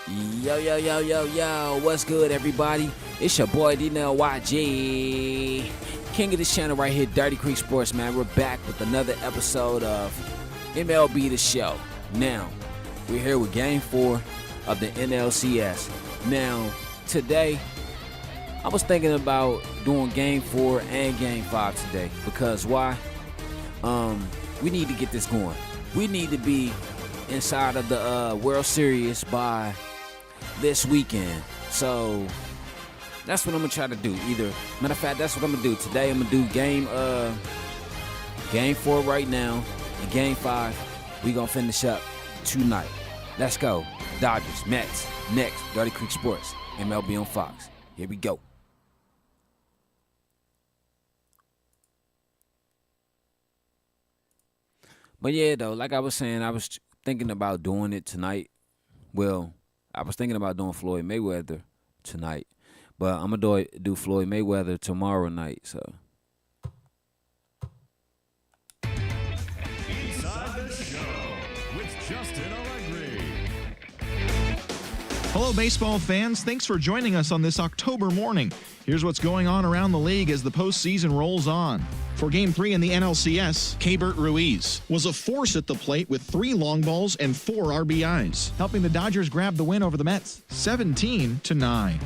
Yo, yo, yo, yo, yo, what's good, everybody? It's your boy, DNLYG, king of this channel right here, Dirty Creek Sports, man. We're back with another episode of MLB The Show. Now, we're here with Game 4 of the NLCS. Now, today, I was thinking about doing Game 4 and Game 5 today. Because why? We need to get this going. We need to be inside of the World Series by this weekend. So that's what I'm gonna try to do. Matter of fact, that's what I'm gonna do today. I'm gonna do game 4 right now, and Game 5 we gonna finish up tonight. Let's go. Dodgers, Mets, next. Dirty Creek Sports, MLB on Fox. Here we go. But yeah, though, like I was saying, I was thinking about doing it tonight. Well, I was thinking about doing Floyd Mayweather tonight, but I'm gonna do Floyd Mayweather tomorrow night. So. Inside the Show with Justin Allegri. Hello, baseball fans. Thanks for joining us on this October morning. Here's what's going on around the league as the postseason rolls on. For Game 3 in the NLCS, Keibert Ruiz was a force at the plate with 3 long balls and 4 RBIs, helping the Dodgers grab the win over the Mets, 17-9.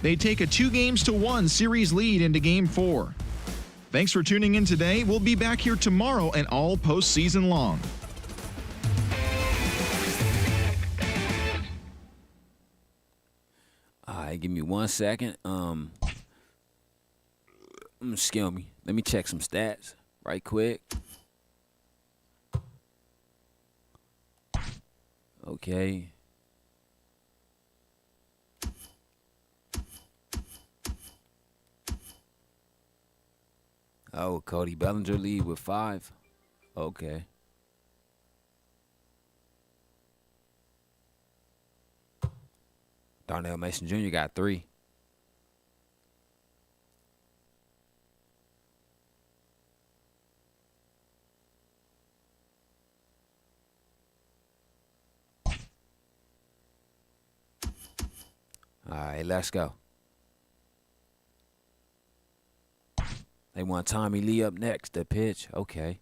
They take a 2-1 series lead into Game 4. Thanks for tuning in today. We'll be back here tomorrow and all postseason long. All right, give me 1 second. Excuse me. Let me check some stats right quick. Okay. Oh, Cody Bellinger lead with 5. Okay. Darnell Mason Jr. got 3. All right, let's go. They want Tommy Lee up next to pitch. Okay.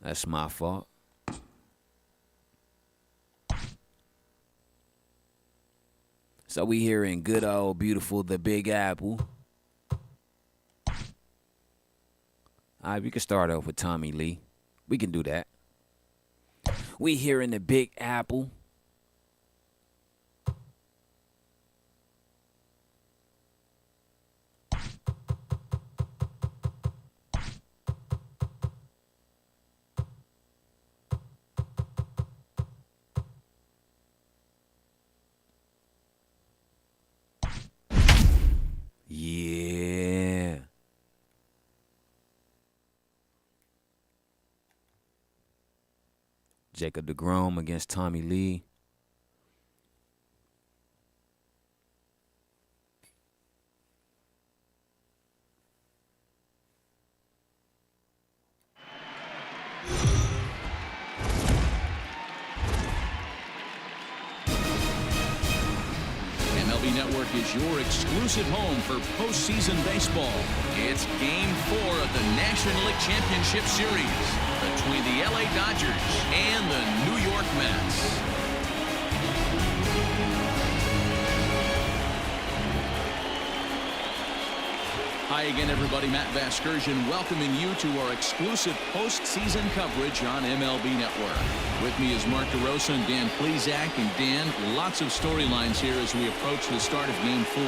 That's my fault. So we here in good old beautiful the Big Apple. All right, we can start off with Tommy Lee. We can do that. We here in the Big Apple. Yeah. Jacob deGrom against Tommy Lee. MLB Network is your exclusive home for postseason baseball. It's Game 4 of the National League Championship Series between the LA Dodgers and the New York Mets. Hi again, everybody. Matt Vasgersian welcoming you to our exclusive postseason coverage on MLB Network. With me is Mark DeRosa and Dan Plesac. And Dan, lots of storylines here as we approach the start of Game 4.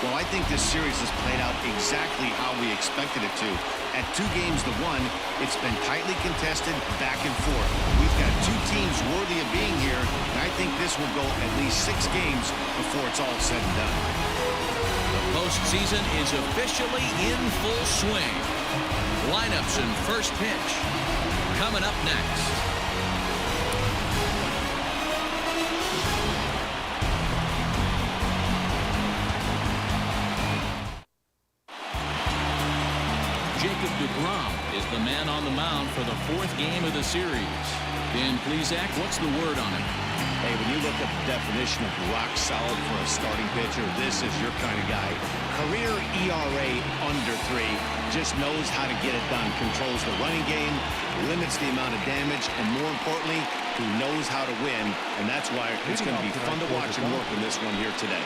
Well, I think this series has played out exactly how we expected it to. At 2-1, it's been tightly contested, back and forth. We've got 2 teams worthy of being here, and I think this will go at least 6 games before it's all said and done. The postseason is officially in full swing. Lineups and first pitch coming up next. man on the mound for the 4th game of the series. Dan Plesac, what's the word on him? Hey, when you look at the definition of rock solid for a starting pitcher, this is your kind of guy. Career ERA under 3, just knows how to get it done. Controls the running game, limits the amount of damage, and more importantly, he knows how to win. And that's why it's going to be fun to watch him work in this one here today.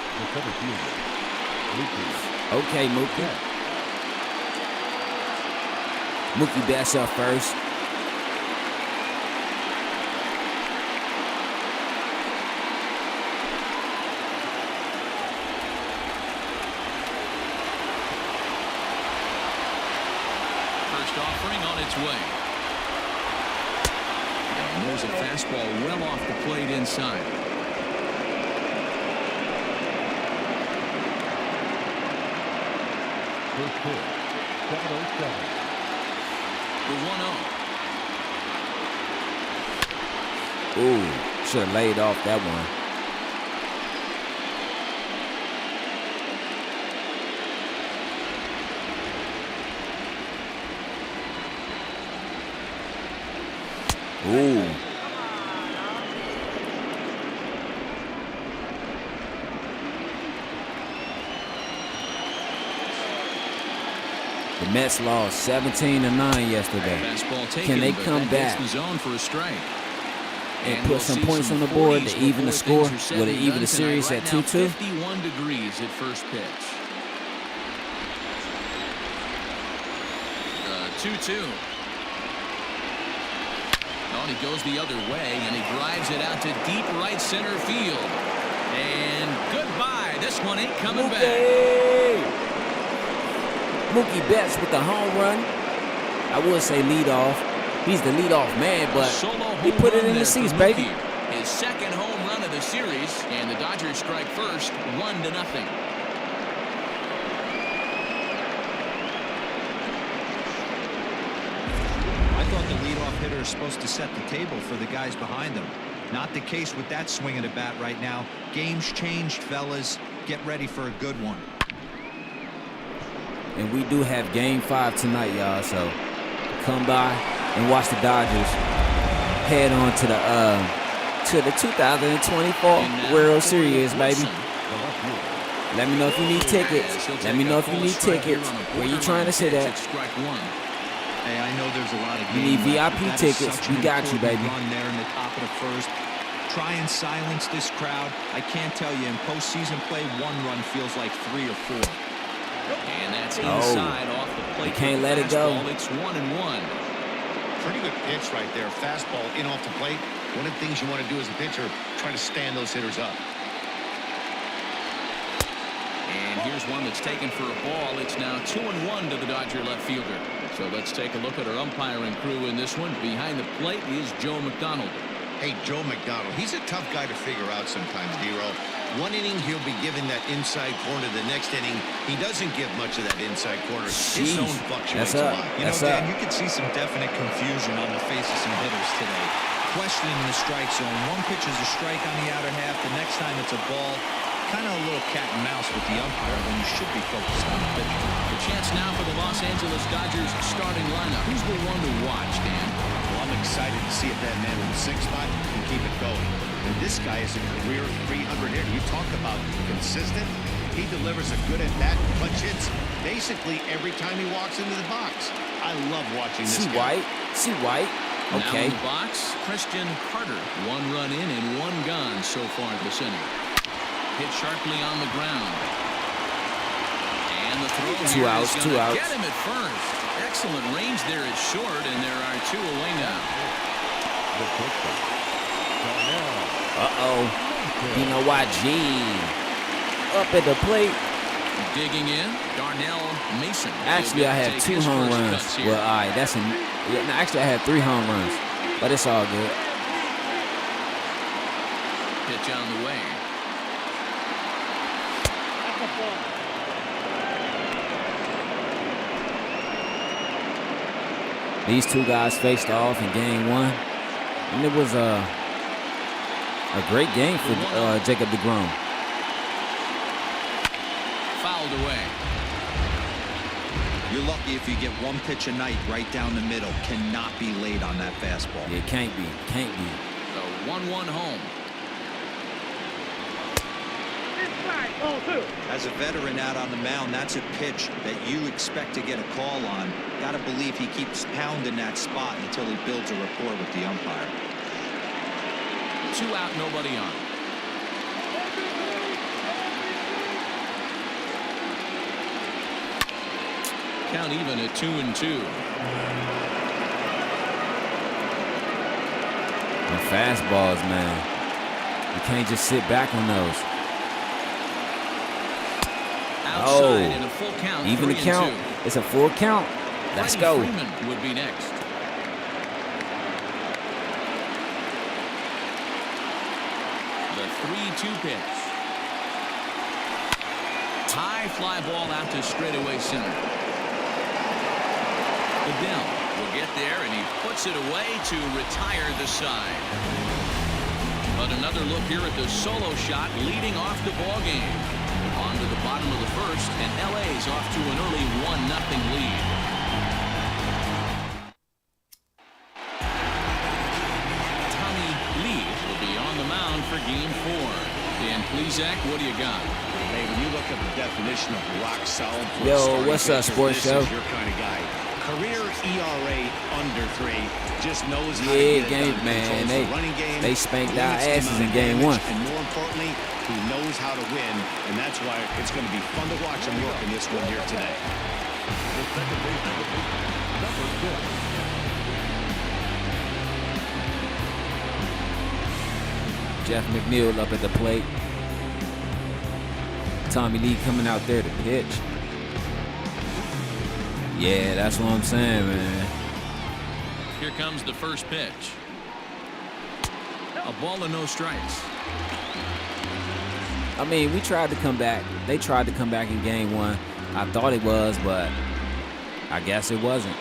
Okay, Mookie. Mookie Betts up first. Offering on its way. And there's a fastball well off the plate inside. The 1-0. Ooh, should have laid off that one. Ooh. The Mets lost 17-9 yesterday. Can they come back the zone for a strike? and put some points on the board to even the score? Will it even the series at 2-2? 51 degrees at first pitch. 2-2. Oh, and he goes the other way, and he drives it out to deep right center field. And goodbye. This one ain't coming back. Mookie Betts with the home run. I would say leadoff. He's the leadoff man, but he put it in the seats, baby. His second home run of the series, and the Dodgers strike first, 1-0. I thought the leadoff hitter is supposed to set the table for the guys behind him. Not the case with that swing of the bat right now. Game's changed, fellas. Get ready for a good one. And we do have Game 5 tonight, y'all. So come by and watch the Dodgers head on to the 2024 World Series, baby. Let me know if you need tickets. Let me know if you need tickets. Where you trying to sit at? Hey, I know there's a lot of You need VIP tickets. We got you, baby. Run there in the top of the first. Try and silence this crowd. I can't tell you, in postseason play, one run feels like 3 or 4. And that's inside off the plate. You can't let it go. It's 1-1. Pretty good pitch right there. Fastball in off the plate. One of the things you want to do as a pitcher, try to stand those hitters up. And here's one that's taken for a ball. It's now 2-1 to the Dodger left fielder. So let's take a look at our umpiring crew in this one. Behind the plate is Joe McDonald. Hey, Joe McDonald, he's a tough guy to figure out sometimes, D-Row. One inning, he'll be giving that inside corner. The next inning, he doesn't give much of that inside corner. His zone fluctuates a lot. You know, Dan, you could see some definite confusion on the face of some hitters today. Questioning the strike zone. One pitch is a strike on the outer half. The next time it's a ball. Kind of a little cat and mouse with the umpire when you should be focused on the pitcher. The chance now for the Los Angeles Dodgers starting lineup. Who's the one to watch, Dan? Well, I'm excited to see if that man in the 6th spot can keep it going. And this guy is a career 300 hitter. You talk about consistent. He delivers a good at-bat, clutch hits basically every time he walks into the box. I love watching this guy. See White. Okay. Now in the box, Christian Carter. 1 run in and 1 gone so far this inning. Hit sharply on the ground. And the throw 2 outs, 2 outs. Get him at first. Excellent range there at short, and there are 2 away now. You know why? Up at the plate. Digging in, Darnell Mason. Actually, I have 2 home runs. Well, all right, actually, I have 3 home runs, but it's all good. Pitch on the way. These 2 guys faced off in Game 1, and it was a great game for Jacob deGrom. Fouled away. You're lucky if you get one pitch a night right down the middle. Cannot be late on that fastball. It can't be. Can't be. The 1-1 home. As a veteran out on the mound, that's a pitch that you expect to get a call on. Got to believe he keeps pounding that spot until he builds a rapport with the umpire. 2 out, nobody on. Count even at 2-2. The fastballs, man. You can't just sit back on those. Outside in a full count. Even the count. 3-2. It's a full count. Let's Freddie go. Freeman would be next. The 3-2 pitch. High fly ball out to straightaway center. Adele will get there, and he puts it away to retire the side. But another look here at the solo shot leading off the ball game. On to the bottom of the first, and LA's off to an early 1-0 lead. Tommy Lee will be on the mound for game 4. Dan Plesac, what do you got? Hey, when you look at the definition of rock solid for Yo, a starting what's up, pitcher, Sports this Show? is your kind of guy. Career ERA under 3. Just knows how to Yeah, get it game, done. man. Controls the running game, They spanked our limits the asses amount in of game damage, 1. And more importantly, he knows how to win, and that's why it's going to be fun to watch him work in this one here today. Jeff McNeil up at the plate. Tommy Lee coming out there to pitch. Yeah, that's what I'm saying, man. Here comes the first pitch. A ball and no strikes. I mean, we tried to come back. They tried to come back in game 1. I thought it was, but I guess it wasn't.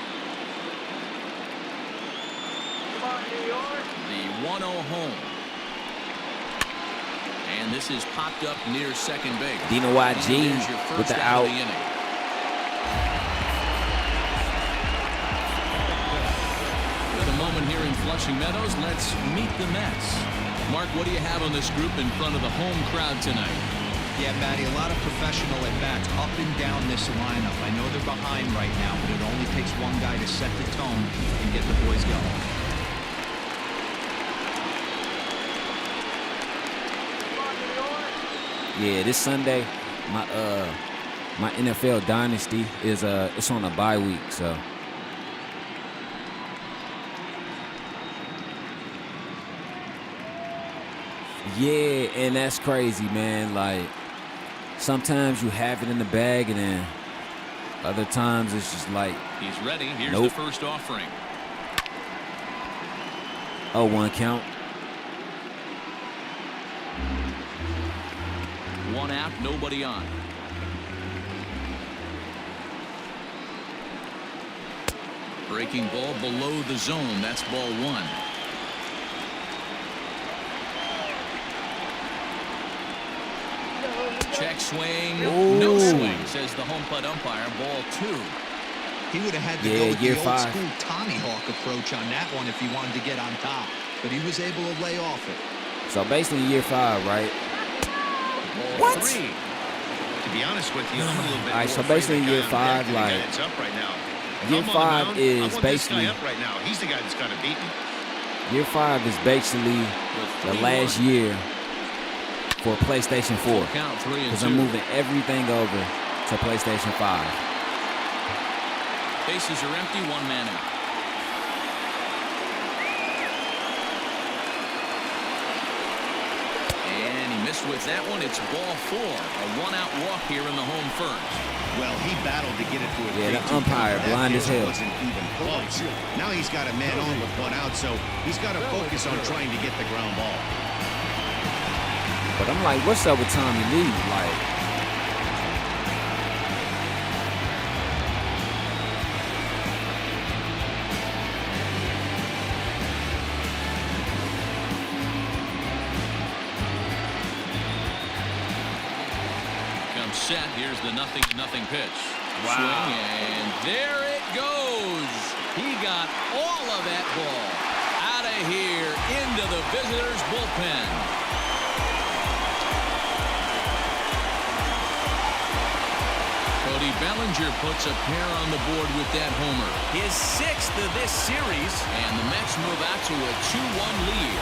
The 1-0 home. And this is popped up near second base. Dino And YG there's your with first the out out. of the inning. With a moment here in Flushing Meadows, let's meet the Mets. Mark, what do you have on this group in front of the home crowd tonight? Yeah, Matty, a lot of professional at-bats up and down this lineup. I know they're behind right now, but it only takes one guy to set the tone and get the boys going. Yeah, this Sunday, my NFL dynasty is it's on a bye week, so. Yeah, and that's crazy, man. Like, sometimes you have it in the bag, and then other times it's just like, He's ready. Here's Nope. the first offering. 0-1 count. 1 out, nobody on. Breaking ball below the zone. That's ball 1. Check swing. No Ooh. swing, says the home plate umpire. Ball 2. He would have had to Yeah, go with year the 5. old school Tommy Hawk approach on that one if he wanted to get on top. But he was able to lay off it. So basically year 5, right? Ball What? 3. To be honest with you, I'm a little bit All right, more so afraid basically of the year guy on deck 5, than the guy like, that's up right now. If year I'm on the 5 mound, is I want basically- this guy up right now. He's the guy that's got to beat me. Year 5 is basically the last year for PlayStation 4. Count 3 and Because 2. I'm moving everything over to PlayStation 5. Bases are empty. 1 man out. And he missed with that one. It's ball 4. A 1-out walk here in the home first. Well, he battled to get it to a Yeah, the 3-2 umpire count. That blind as pitch hell. wasn't even close. Now he's got a man on with 1 out, so he's got to focus on trying to get the ground ball. But I'm like, what's up with Tommy Lee? Like, Comes set. Here's the 0-0 pitch. Swing, and there it goes. He got all of that ball out of here into the visitors' bullpen. Cody Bellinger puts a pair on the board with that homer. His 6th of this series. And the Mets move out to a 2-1 lead.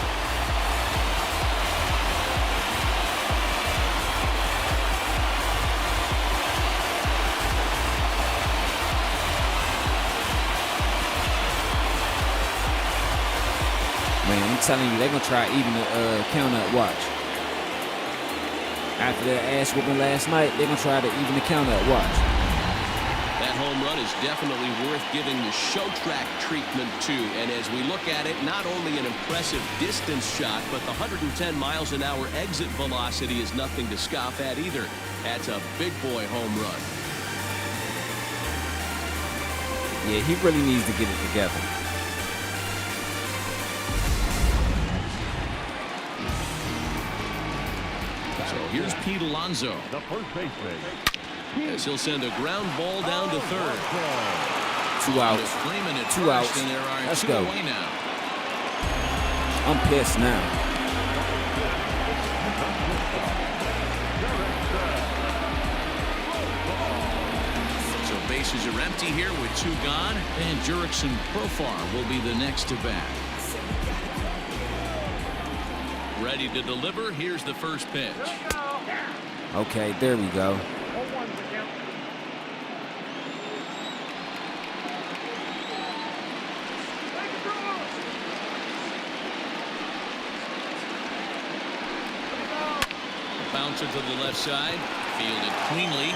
Man, I'm telling you, they're going to try even the count up. Watch. After their ass whooping last night, they're going to try to even the count up. Watch. That home run is definitely worth giving the show track treatment to. And as we look at it, not only an impressive distance shot, but the 110 miles an hour exit velocity is nothing to scoff at either. That's a big boy home run. Yeah, he really needs to get it together. Here's Pete Alonso. The first baseman. As he'll send a ground ball down to third. 2 outs. Freeman at 2 first, outs. and there are Let's 2 go. away now. I'm pissed now. So bases are empty here with 2 gone, and Jurickson Profar will be the next to bat. Ready to deliver. Here's the first pitch. Okay, there we go. Bouncer to the left side. Fielded cleanly.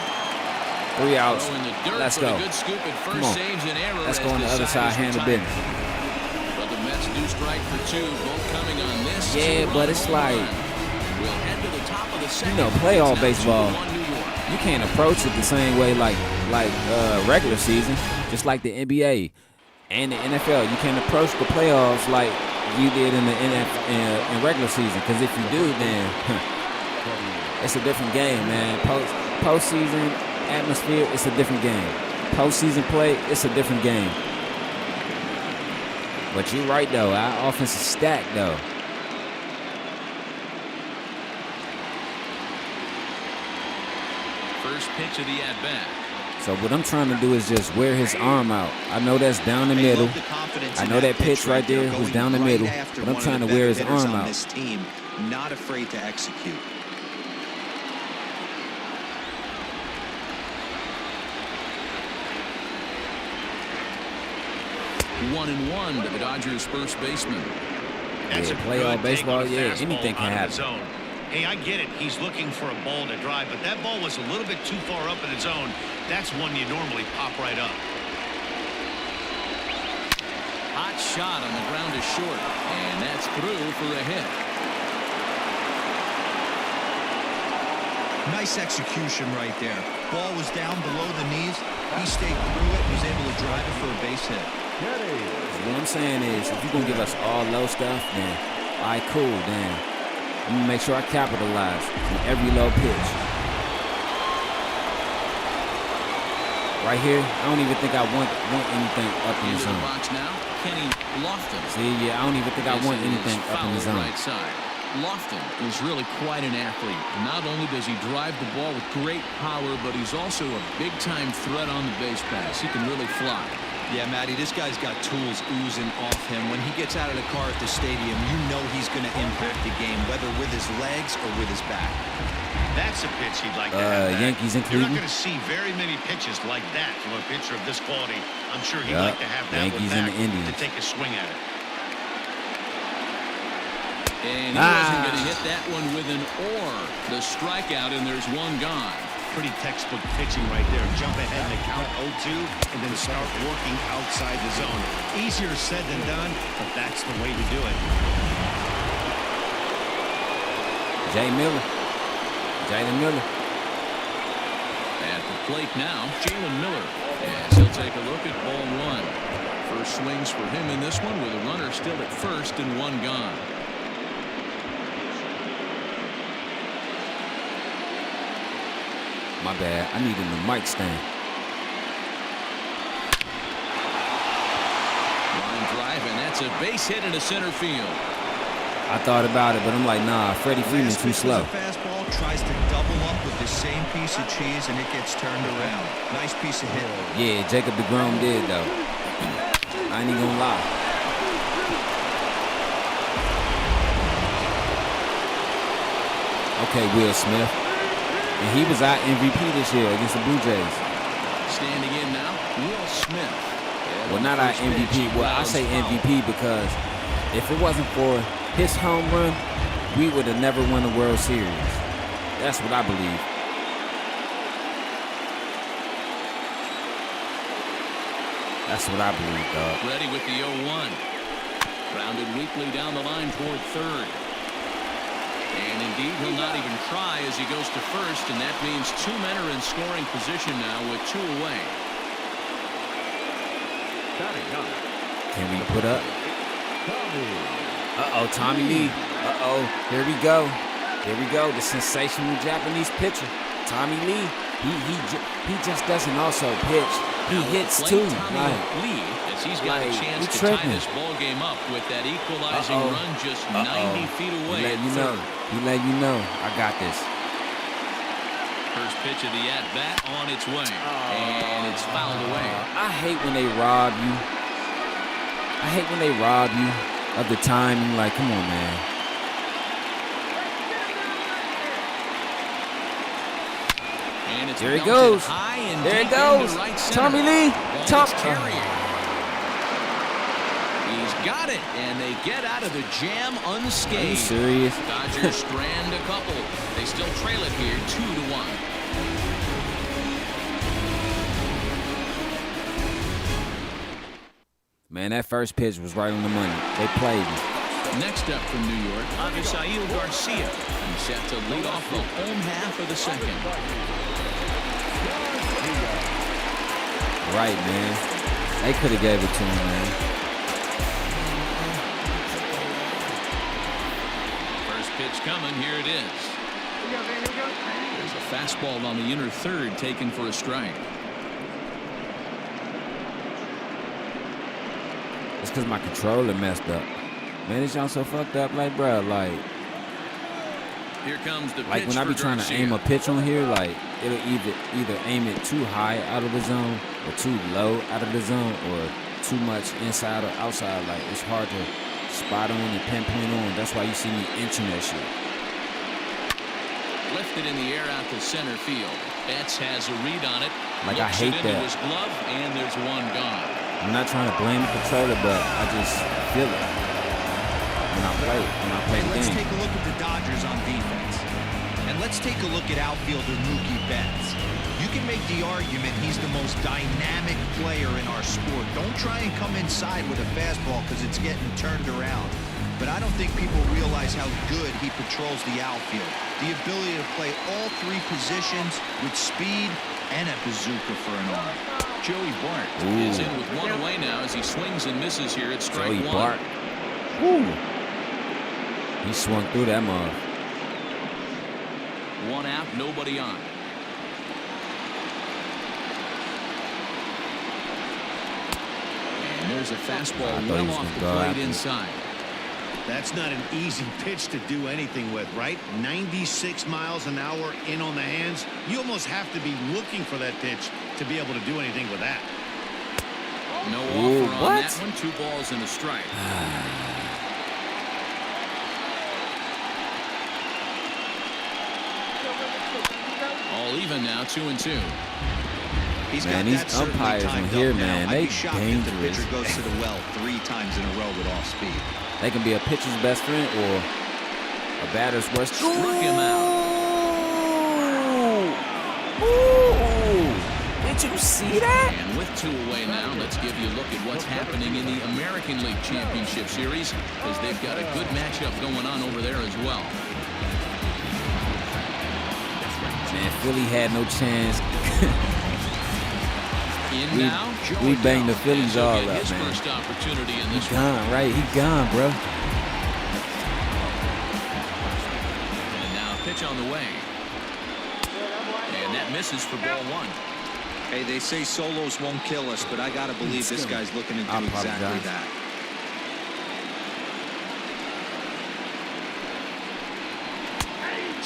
3 outs. Throw in the dirt Let's for go. the good scoop at Come first. on. Saves an error. Let's as go on the other side, is handle retired. business. But the Mets do strike for 2, both coming on this. Yeah, but it's like, We'll head to the top of the second. you know, playoff It's now baseball. 2-1 New York. You can't approach it the same way like regular season, just like the NBA and the NFL. You can't approach the playoffs like you did in the in regular season, because if you do, then it's a different game, man. Postseason atmosphere, it's a different game. Postseason play, it's a different game. But you're right though, our offense is stacked though. First pitch of the at-bat. So what I'm trying to do is just wear his arm out. I know that's down the middle. I know that pitch right there was down the middle, but I'm trying to wear his arm out. This team, not afraid to execute. One and one to the Dodgers' first baseman. That's Yeah, a playoff good baseball, take on a yeah, fastball anything can out of the happen. zone. Hey, I get it. He's looking for a ball to drive, but that ball was a little bit too far up in the zone. That's one you normally pop right up. Hot shot on the ground is short, and that's through for a hit. Nice execution right there. Ball was down below the knees. He stayed through it. Was able to drive it for a base hit. What I'm saying is, if you're going to give us all low stuff, then all right, cool, then I'm going to make sure I capitalize on every low pitch. Right here, I don't even think I want anything up in the Into the zone. box now, Kenny Lofton. See, yeah, I don't even think I want anything up in the zone. Right side. Lofton is really quite an athlete. Not only does he drive the ball with great power, but he's also a big-time threat on the base pass. He can really fly. Yeah, Matty, this guy's got tools oozing off him. When he gets out of the car at the stadium, you know he's going to impact the game, whether with his legs or with his back. That's a pitch he'd like to have back. Yankees and You're not Cleveland. going to see very many pitches like that from a pitcher of this quality. I'm sure he'd like to have that Yankees one and back the Indians. to take a swing at it. And he wasn't going to hit that one with an or. The strikeout, and there's one gone. Pretty textbook pitching right there. Jump ahead in the count 0-2 and then start working outside the zone. Easier said than done, but that's the way to do it. Jalen Miller. At the plate now, Jalen Miller. Yes, he'll take a look at ball one. First swings for him in this one with a runner still at first and one gone. My bad. I needed the mic stand. That's a base hit into center field. I thought about it, but I'm like, nah, Freddie Freeman's too slow. Fastball tries to double up with the same piece of cheese, and it gets turned around. Nice piece of hit. Yeah, Jacob deGrom did, though. I ain't even gonna lie. Okay, Will Smith. And he was our MVP this year against the Blue Jays. Standing in now, Will Smith. Well, not our MVP. Well, I say MVP because if it wasn't for his home run, we would have never won the World Series. That's what I believe. That's what I believe, dog. Ready with the 0-1. Rounded weakly down the line toward third. And indeed, he'll not even try as he goes to first, and that means 2 men are in scoring position now with 2 away. Can we put up? Uh-oh, Tommy Lee. Uh-oh, here we go. Here we go, the sensational Japanese pitcher, Tommy Lee. He just doesn't also pitch. He hits too. Tommy Lee, as he's got a chance to tie this ball game up with that equalizing run just 90 feet away. He let you know. I got this. First pitch of the at-bat on its way. And it's fouled away. I hate when they rob you. I hate when they rob you of the timing. Like, come on, man. And it's there he goes. There he goes. Right Tommy Lee. He's got it, and they get out of the jam unscathed. Are you serious? Dodgers strand a couple. They still trail it here, 2-1. Man, that first pitch was right on the money. They played me. Next up from New York, Avisail Garcia. He's set to lead off the home half of the second. Right, man. They could have gave it to him, man. First pitch coming. Here it is. There's a fastball on the inner third taken for a strike. It's because my controller messed up. Man, this y'all so fucked up. Like, bro, like... Here comes the like pitch when I be for trying to Garcia. aim a pitch on here, like it'll either aim it too high out of the zone or too low out of the zone or too much inside or outside. Like it's hard to spot on and pinpoint on. That's why you see me inching that shit. Lifted in the air out to center field. Betts has a read on it. Like I hate into that. his glove, and there's one gone. I'm not trying to blame the controller, but I just feel it when I play the Let's game. take a look at the Dodgers on defense. And let's take a look at outfielder Mookie Betts. You can make the argument he's the most dynamic player in our sport. Don't try and come inside with a fastball because it's getting turned around. But I don't think people realize how good he patrols the outfield. The ability to play all 3 positions with speed and a bazooka for an arm. Joey Bart is in with 1 away now as he swings and misses here at strike Joey 1. Bart. Woo. He swung through that mug. 1 out, nobody on. And there's a fastball well off the plate inside. That's not an easy pitch to do anything with, right? 96 miles an hour in on the hands. You almost have to be looking for that pitch to be able to do anything with that. No offer on that one. 2 balls and a strike. All even now, 2-2. Man, these umpires in here, man, they dangerous. The pitcher goes to the well 3 times in a row with off speed. They can be a pitcher's best friend or a batter's worst. Struck him out. Ooh. Did you see that? And with 2 away now, let's give you a look at what's happening in the American League Championship Series, as they've got a good matchup going on over there as well. Man, Philly had no chance. We banged the Phillies all up, man. First opportunity in this he gone, right? He gone, bro. And now a pitch on the way. And that misses for ball 1. Hey, they say solos won't kill us, but I got to believe this guy's looking to do exactly that.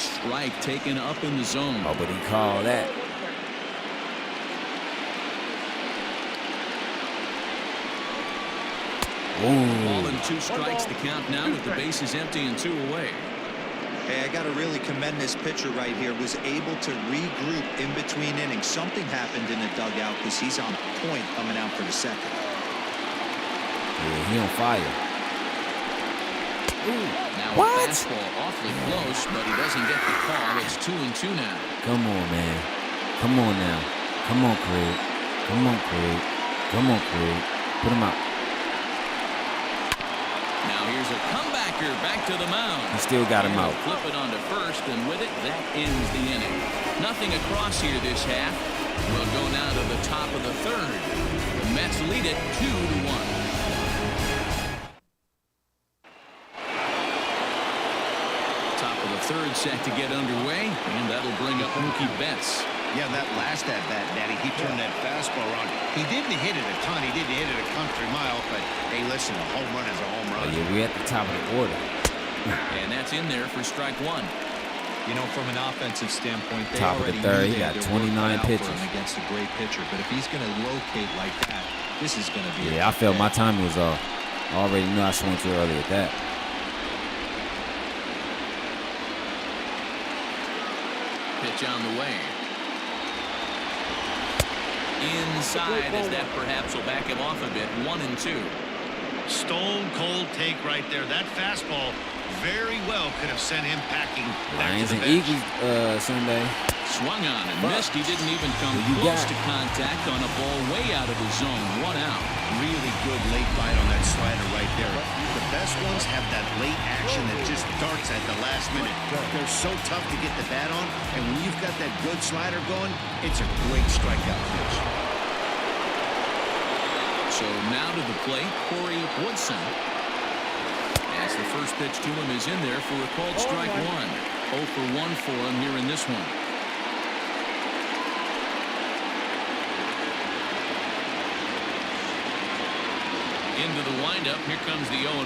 Strike taken up in the zone. Oh, but he called that. Ball and 2 strikes, the count now with the bases empty and 2 away. Hey, I got to really commend this pitcher right here. Was able to regroup in between innings. Something happened in the dugout because he's on point coming out for the second. Yeah, he on fire. Ooh, now a fastball awfully close, but he doesn't get the call. It's 2-2 now. Come on, man. Come on now. Come on, Craig. Come on, Craig. Come on, Craig. Put him out. Now here's a comebacker back to the mound. He still got him out. Flip it onto first, and with it, that ends the inning. Nothing across here this half. We'll go now to the top of the third. The Mets lead it 2-1. Top of the third set to get underway, and that'll bring up Mookie Betts. Yeah, that last at-bat, Daddy, he turned that fastball around. He didn't hit it a ton. He didn't hit it a country mile, but, hey, listen, a home run is a home run. Oh, yeah, we're at the top of the order. And that's in there for strike 1. You know, from an offensive standpoint, they Top of the already third, knew he got they had 29 their work cut out pitches. for him against a great pitcher. But if he's going to locate like that, this is going to be. Yeah, I felt my timing was off. I already knew I swung too early at that. Pitch on the way. Inside, as that perhaps will back him off a bit. 1-2. Stone cold take right there. That fastball very well could have sent him packing back Lions to the and bench. Eagles Sunday. Swung on and missed. He didn't even come close to contact on a ball way out of the zone. 1 out. Really good late bite on that slider right there. The best ones have that late action that just darts at the last minute. They're so tough to get the bat on, and when you've got that good slider going, it's a great strikeout pitch. So now to the plate, Corey Woodson. As the first pitch to him is in there for a called strike 1. 0 for 1 for him here in this one. Into the windup. Here comes the 0-1.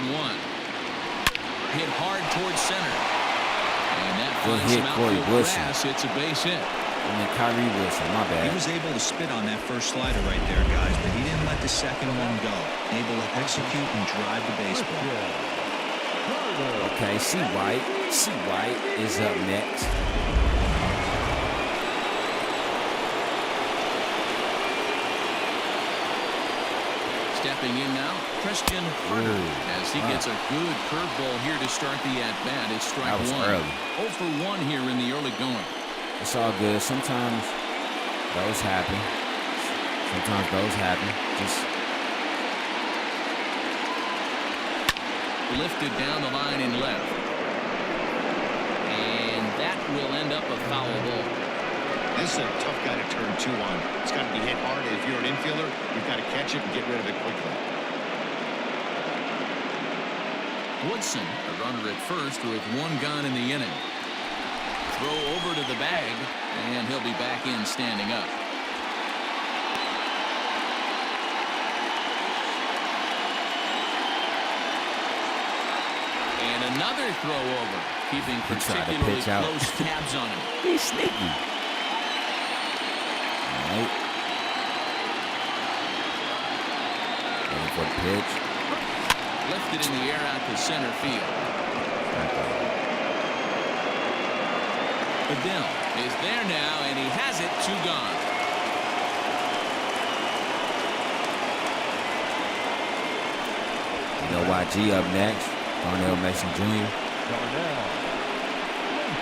Hit hard towards center. And that finds him out for grass. It's a base hit. And then Kyrie Wilson, my bad. He was able to spit on that first slider right there, guys, but he didn't let the second one go. Able to execute and drive the baseball. Okay, C. White is up next. Stepping in now, Christian Carter, as he gets a good curveball here to start the at-bat. It's strike 1. Early. 0 for 1 here in the early going. It's all good. Sometimes those happen. Just lifted down the line in left. And that will end up a foul ball. This is a tough guy to turn 2 on. It's got to be hit hard. If you're an infielder, you've got to catch it and get rid of it quickly. Woodson, a runner at first with 1 gone in the inning. Throw over to the bag, and he'll be back in standing up. And another throw over, keeping particularly close tabs on him. he's sneaky. All right. Waiting for the pitch. Lifted in the air out to center field. Adele is there now, and he has it. 2 gone. YG up next. Darnell Mason Jr.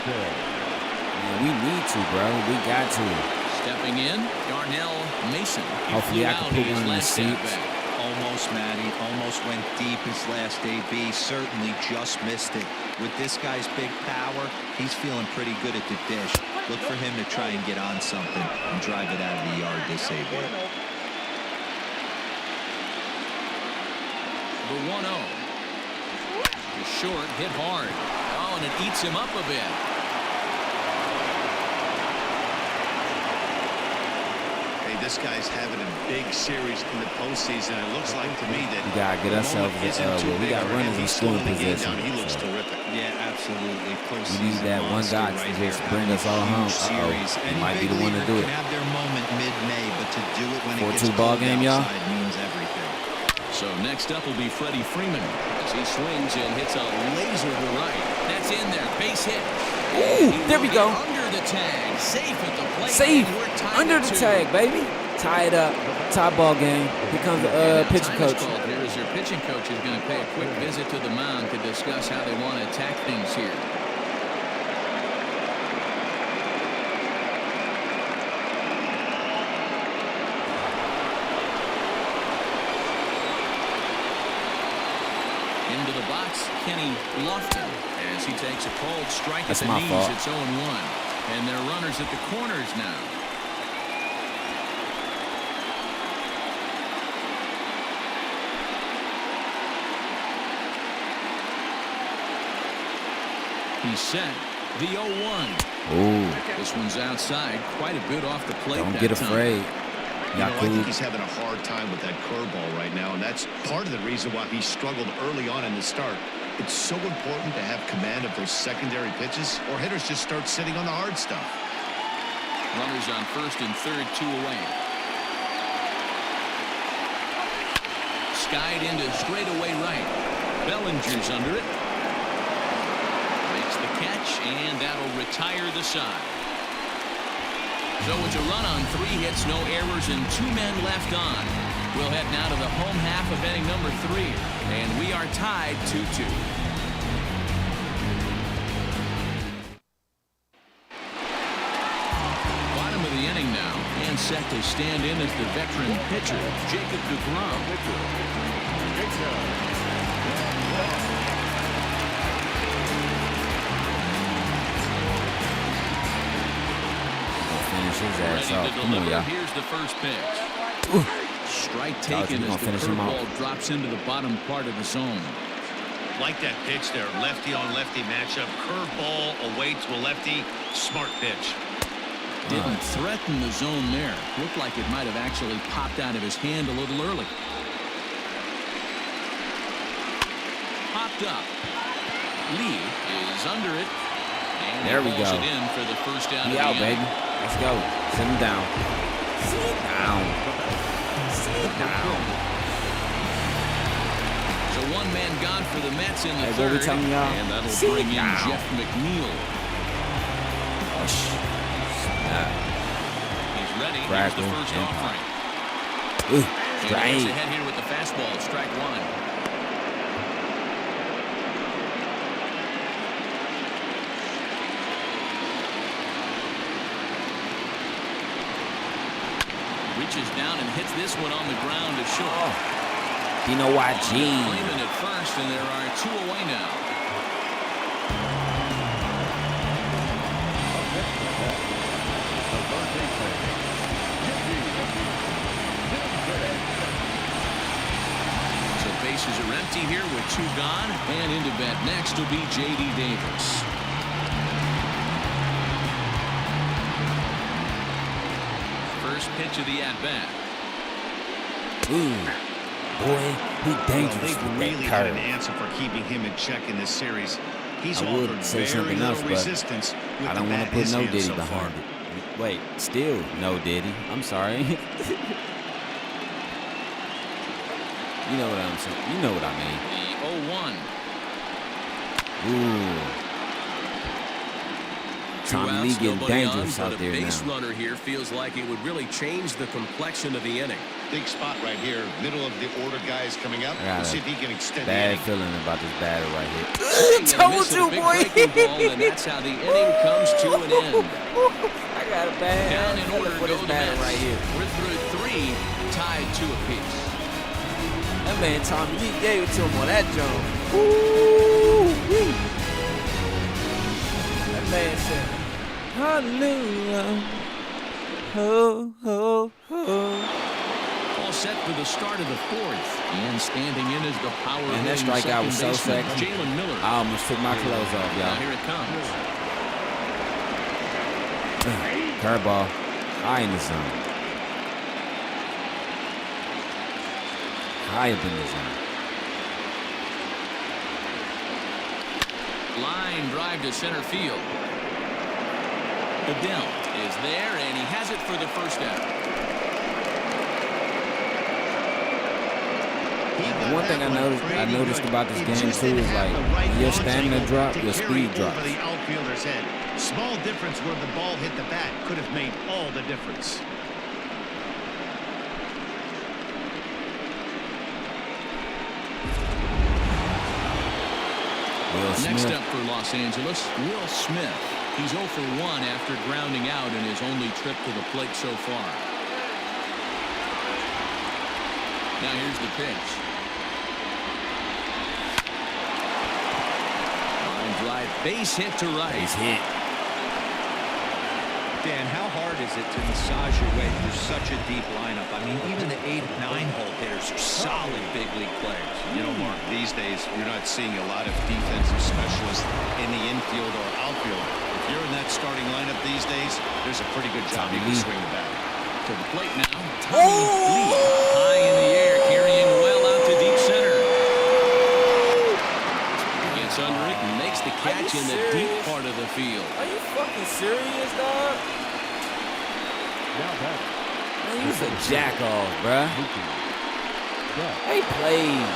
Man, we need to, bro. We got to. Stepping in, Darnell Mason. Hopefully I can put one in the seats. Almost, Matty. Almost went deep his last AB. Certainly just missed it. With this guy's big power, he's feeling pretty good at the dish. Look for him to try and get on something and drive it out of the yard this AB. The 1-0. The short, hit hard. Oh, and it eats him up a bit. Hey, this guy's having a big series in the postseason. It looks like to me that we gotta get ourselves. We got runners in scoring position. He looks terrific. Yeah, absolutely. Absolutely. We Postseason need that one monster guy to right just here. bring us all home. Series. He Any might be big the one to leaguer do it. can have their moment mid-May, but to do it when it 4-2 gets ball cold game, y'all. outside means everything. So next up will be Freddie Freeman as he swings and hits a laser to right. That's in there. Base hit. Ooh, there we go. Under the tag. Safe at the plate. Safe. And we're tied Under at the 2. tag, baby. Tie it up. Tie ball game. Here comes the pitching Time is coach. called here as their pitching coach is going to pay a quick visit to the mound to discuss how they want to attack things here. Into the box, Kenny Lofton, as he takes a cold strike That's at the my knees. fault. It's 0-1. And they're runners at the corners now. He's set. The 0-1. Ooh, This one's outside, quite a bit off the plate. don't that get time. afraid. I think Yaku. he's having a hard time with that curveball right now, and that's part of the reason why he struggled early on in the start. It's so important to have command of those secondary pitches, or hitters just start sitting on the hard stuff. Runners on first and third, 2 away. Skied into straightaway right. Bellinger's under it. Makes the catch, and that'll retire the side. So it's a run on 3 hits, no errors, and 2 men left on. We'll head now to the home half of inning number 3, and we are tied 2-2. Bottom of the inning now, and set to stand in as the veteran pitcher, Jacob DeGrom. Finish his ass Ready off. to Come on, deliver. y'all. Here's the first pitch. Ooh. Strike Thought you taken were as gonna the finish him off. curveball drops into the bottom part of the zone. Like that pitch there, lefty on lefty matchup, curveball away to a lefty, smart pitch. Didn't threaten the zone there. Looked like it might have actually popped out of his hand a little early. Popped up. Lee is under it. And There we he hauls go. it in for the first down. He of the out, inning. baby. Let's go. Sit him down. Sit down. Sit down. So one man gone for the Mets in the Hey, what we third. telling y'all? And that'll Sit bring in down. Jeff McNeil. He's ready. Here's the Crackle first and offering. Ooh, And he right. gets ahead here with the fastball. Strike 1. Reaches down and hits this one on the ground to short. Dino YG. Freeman at first, and there are 2 away now. So bases are empty here with 2 gone, and into bat next will be J.D. Davis. First pitch of the at-bat. Ooh, boy, he dangerous They've with really that had an curve. answer for keeping him in check in this series. He's I would offered say very something little else, but resistance with I the don't want bat to in put his no hand Diddy so behind far. it. Wait, still no Diddy. I'm sorry. You know what I'm saying. You know what I mean. The 0-1. Ooh. Tommy Lee getting dangerous out there a base now. runner here feels like it would really change the complexion of the inning. Big spot right here. Middle of the order guys coming up. I got Let's see a if he can extend the bad inning. feeling about this batter right here. Told you, boy. And that's how the inning comes to an end. I got a bad Down in order for go this the batter Mets. right here. We're through 3, tied 2 apiece. That man Tommy Lee gave it to him on that jump. Ooh-wee. That man said, hallelujah. Ho, ho, ho. All set for the start of the 4th. And standing in is the power Man, that hitting strikeout was so second baseman, sexy. Jalen Miller. I almost took my clothes off, Now y'all. here it comes. Curveball. High in the zone. High up in the zone. Line drive to center field. Adele is there, and he has it for the first out. One thing I noticed about this game too is like when your stamina drop, your speed drops. The outfielder's head. Small difference where the ball hit the bat could have made all the difference. Next up for Los Angeles, Will Smith. He's 0 for 1 after grounding out in his only trip to the plate so far. Now here's the pitch. Line drive, base hit to right. Base hit. Dan, how hard is it to massage your way through such a deep lineup? I mean, even the 8, 9-hole hitters are solid big league players. You know, Mark, these days you're not seeing a lot of defensive specialists in the infield or outfield. If you're in that starting lineup these days, there's a pretty good job you can swing the bat. To the plate now. Tommy Lee, high in the air, carrying well out to deep center. Gets under it and makes the catch in the deep part of the field. Are you fucking serious, dog? Man, you's a jack-off, bruh. They played.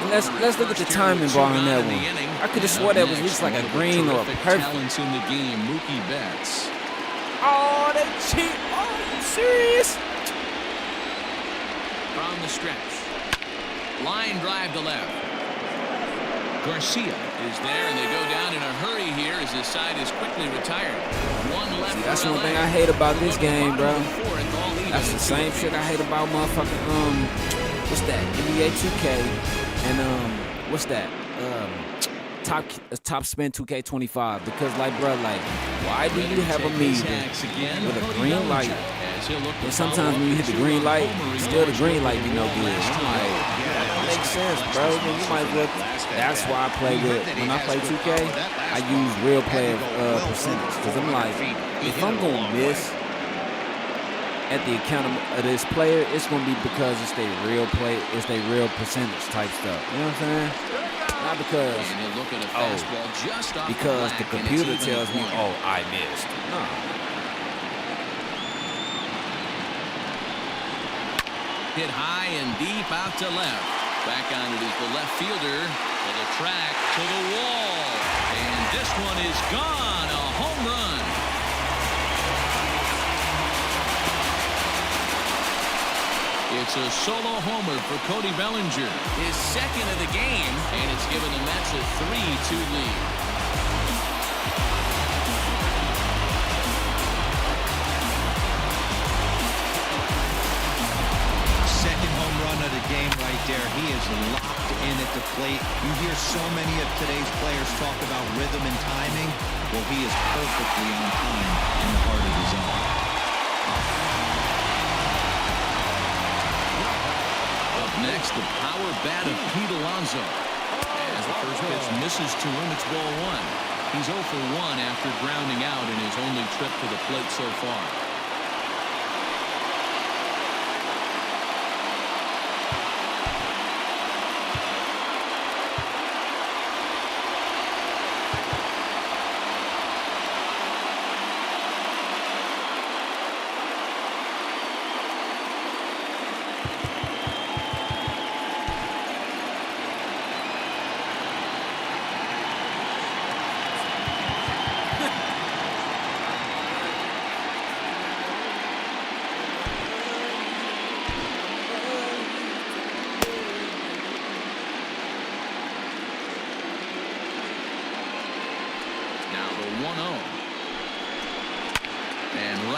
And let's look at the timing ball on that one. I could have swore that was just like a green or a perfect. Talents in the game, Mookie Betts. Oh, they cheat. Oh, are you serious? From the stretch. Line drive to left. Garcia is there, and they go down in a hurry here as his side is quickly retired. One left. See, that's one thing I hate about this game, bro. That's the same shit I hate about motherfucking what's that? NBA 2K and what's that? Top Spin 2K25, because like, bro, like, why do you have a meter with a green light? And sometimes when you hit the green light, still the green light be no good. I'm like, that don't make sense, bro. Then you might as well. That's why I play with, when I play 2K, I use real player percentage, because I'm like, if I'm gonna miss at the account of this player, it's gonna be because it's their real play, it's their real percentage type stuff. You know what I'm saying? Not because because the computer tells me, oh, I missed. No. Hit high and deep out to left. Back on it is the left fielder to the track, to the wall. And this one is gone. A home run. It's a solo homer for Cody Bellinger. His second of the game, and it's given the Mets a 3-2 lead. Second home run of the game right there. He is locked in at the plate. You hear so many of today's players talk about rhythm and timing. Well, he is perfectly on time in the heart of the zone. Next, the power bat of Pete Alonso. As the first pitch misses to him, it's ball 1. He's 0 for 1 after grounding out in his only trip to the plate so far.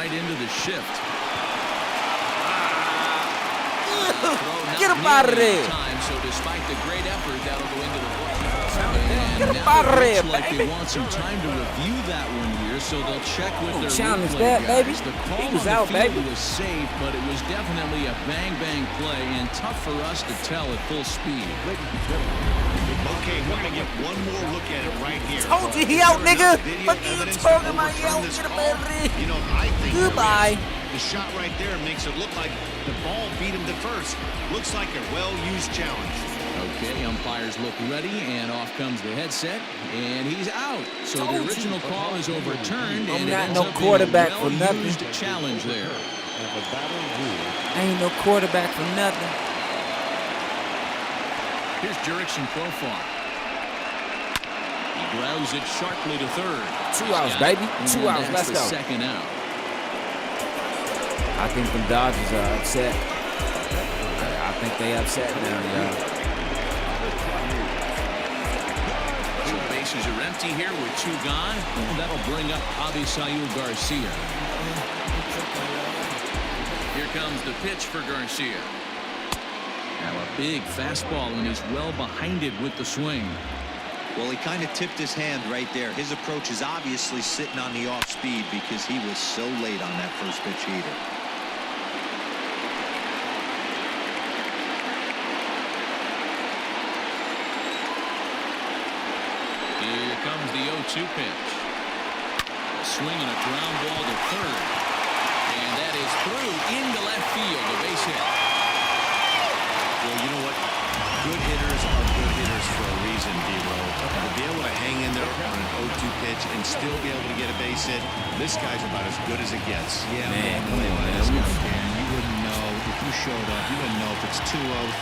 Into the shift. Get him out of there. So despite the great effort, that'll go into the book. Get him out of there, like baby. They want some time to review that one here, so they'll check with their challenge replay that, baby. guys. The call He was on the out, field baby. was safe, but it was definitely a bang-bang play and tough for us to tell at full speed. Okay, we're going to get one more look at it right here. Told you he out, nigga. Fuck you talking about he out. Get him out of there. You know, I think Goodbye. the shot right there makes it look like the ball beat him to first. Looks like a well-used challenge. Okay, umpires look ready, and off comes the headset, and he's out. So the original call is overturned, and it not ends no up quarterback being for a nothing. well-used challenge there. I ain't no quarterback for nothing. Here's Jurickson Profar. He grounds it sharply to third. 2 outs, baby. 2 outs. Let's That's the go. second out. I think the Dodgers are upset. I think they upset now, y'all. So bases are empty here with 2 gone. And that'll bring up Avisail Garcia. Here comes the pitch for Garcia. Now a big fastball, and he's well behind it with the swing. Well, he kind of tipped his hand right there. His approach is obviously sitting on the off speed because he was so late on that first pitch heater. Here comes the 0-2 pitch. A swing and a ground ball to third. And that is through into left field. A base hit. Well, you know what? Good hitters are good hitters for a reason, D-Row. To be able to hang in there on an 0-2 pitch and still be able to get a base hit, this guy's about as good as it gets. Yeah, Man, I'm come on, by man. this guy, Dan. You wouldn't know if you showed up. You wouldn't know if it's 2-0,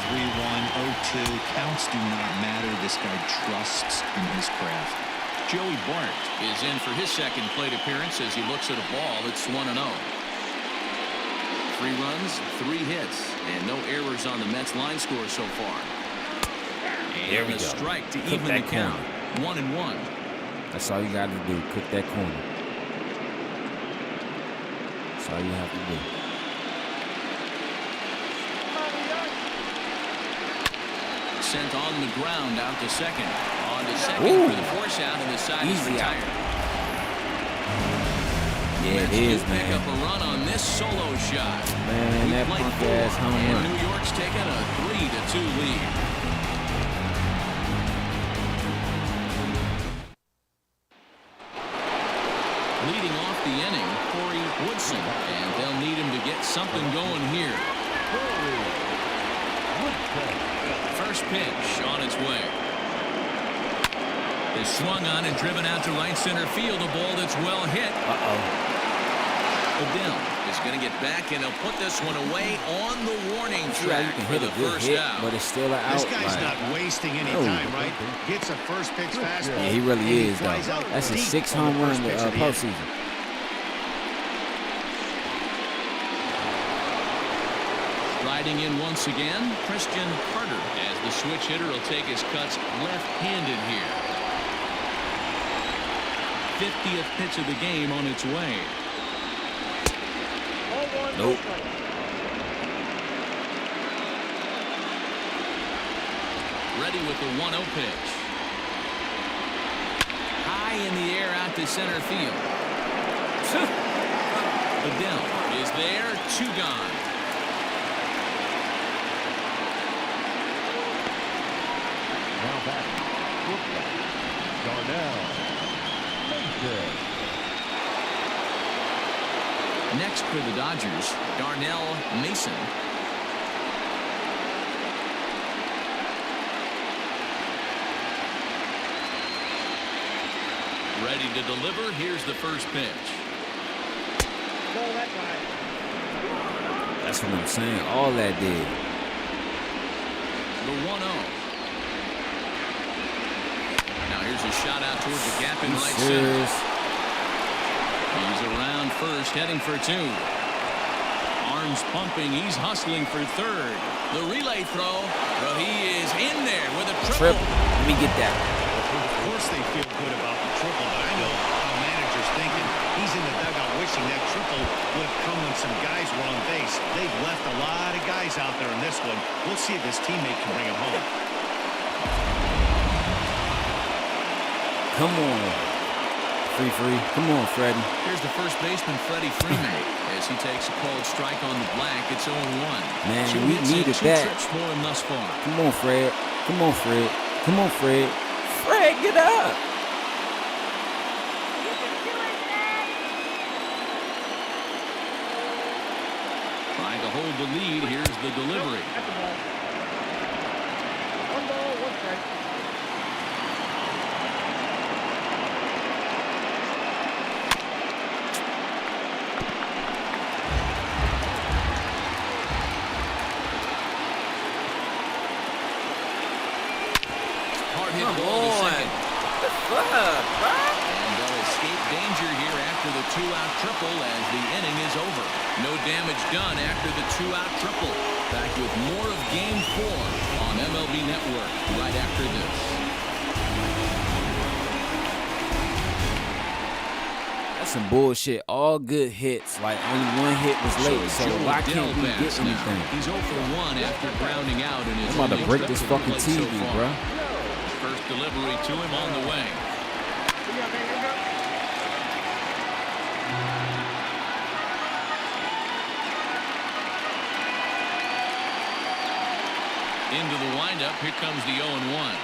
3-1, 0-2. Counts do not matter. This guy trusts in his craft. Joey Bart is in for his second plate appearance as he looks at a ball that's 1-0. 3 runs, 3 hits, and no errors on the Mets line score so far. There And we a go. strike to Cook even the that count. 1-1. That's all you got to do. Cook that corner. That's all you have to do. Sent on the ground out to second. On to second Ooh. for the force out, and the side is Easy out. retired. Yeah, it Mets is, do pick man. up a run on this solo shot. Man, that Played punk 4, ass home and run. New York's taken a 3-2 lead. Leading off the inning, Corey Woodson, and they'll need him to get something going here. First pitch on its way. Is swung on and driven out to right center field. A ball that's well hit. Adele is going to get back, and he'll put this one away on the warning See how you track can for hit the a good first hit, out. but it's still an out. This guy's like, not wasting any Oh. time, right? Gets a first pitch fastball. Yeah, he really and he is, though. flies out That's his deep 6th on the home run first pitch of the inning. postseason. Riding in once again, Christian Carter, as the switch hitter will take his cuts left-handed here. 50th pitch of the game on its way. Nope. Ready with the 1-0 pitch. High in the air out to center field. Adele is there, 2 gone. Now back. Darnell Mason. Next for the Dodgers, Darnell Mason. Ready to deliver. Here's the first pitch. That's what I'm saying. All that did. The 1-0. Now here's a shot out towards the gap in right center. Serious? He's around first, heading for 2. Arms pumping. He's hustling for third. The relay throw. Well, he is in there with a triple. Let me get that. Of course they feel good about the triple, but I know how manager's thinking. He's in the dugout wishing that triple would have come when some guys were on base. They've left a lot of guys out there in this one. We'll see if his teammate can bring him home. Come on. Free. Come on, Freddie. Here's the first baseman, Freddie Freeman, as he takes a called strike on the black. It's 0-1. Man, 2 we hits and needed 2 that. trips for him thus far. Come on, Fred. Come on, Fred. Come on, Fred. Fred, get up. Trying to hold the lead. Here's the delivery. Come on. What the fuck, bro? And they'll escape danger here after the two-out triple as the inning is over. No damage done after the two-out triple. Back with more of Game 4 on MLB Network right after this. That's some bullshit. All good hits. Like, only one hit was late, so why can't we get anything? He's 0 for 1 after grounding out in his I'm about to break this fucking TV, bro. First delivery to him on the way. Into the windup. Here comes the 0-1.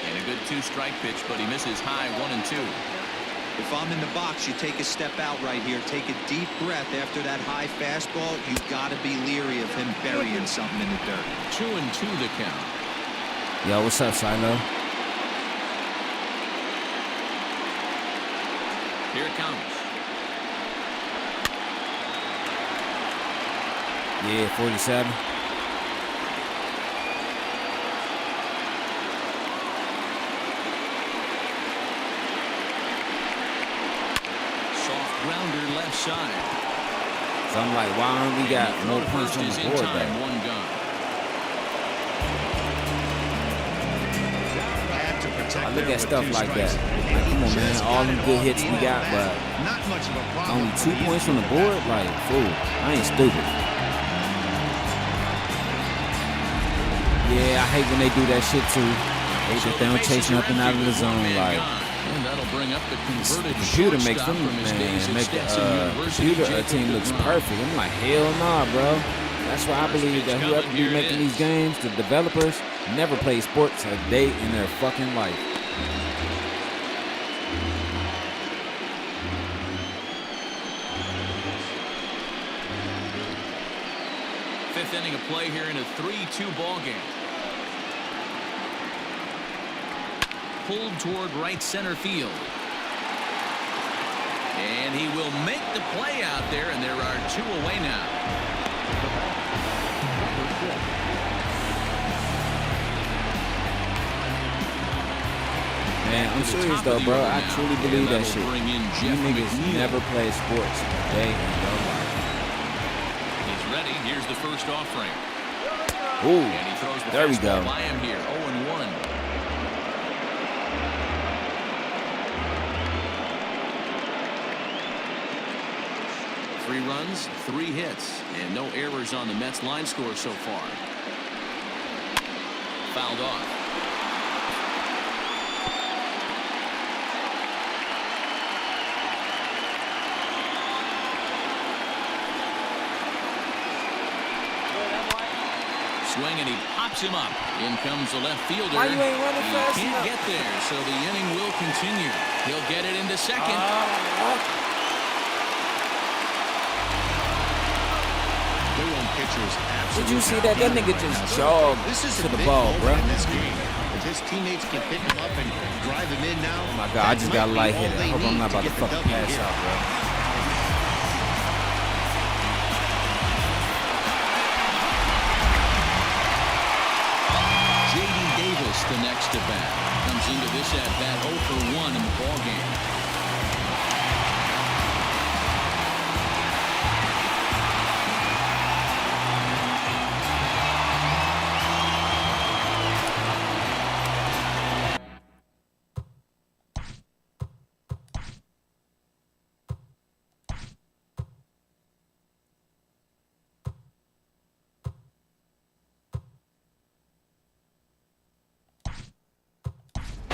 And a good two-strike pitch, but he misses high 1-2. If I'm in the box, you take a step out right here. Take a deep breath after that high fastball. You've got to be leery of him burying something in the dirt. 2-2 the count. Yo, what's up, Silo? Here it comes. Yeah, 47. Soft grounder left side. So I'm like, why don't we got more points on the board, though? One gun. I look at stuff like that. Like, come on, man. All them good hits we got, but Not much of a problem. only 2 points on the board? Like, fool. I ain't stupid. Yeah, I hate when they do that shit, too. Hate that they don't chase nothing out of the zone. Like, And that'll bring up the converted computer makes shortstop them, from his days man, at make the Stetson University, computer Jacob team looks DeGrom. perfect. I'm like, hell nah, bro. That's why I believe that whoever be making these games, the developers, never play sports a day in their fucking life. Fifth inning of play here in a 3-2 ball game. Pulled toward right center field. And he will make the play out there, and there are 2 away now. Man, I'm serious though, bro. I truly believe that shit. You niggas never play sports a day in your life. He's ready. Here's the first offering. Ooh, And he throws the there we fastball go. by him here. 0-1. Three runs, 3 hits, and no errors on the Mets line score so far. Fouled off. Swing, and he pops him up. In comes the left fielder. Why you ain't running He fast can't enough? get there, so the inning will continue. He'll get it into second. Their own pitcher is Did you see absolutely that? That nigga just jogged This is to a the big ball, moment bro. in this game. If his teammates can pick him up and drive him in now. Oh my God, I just got a light hit. I hope I'm not about to get the fucking W pass here. out, bro. J.D. Davis, the next to bat, comes into this at bat 0 for 1 in the ball game.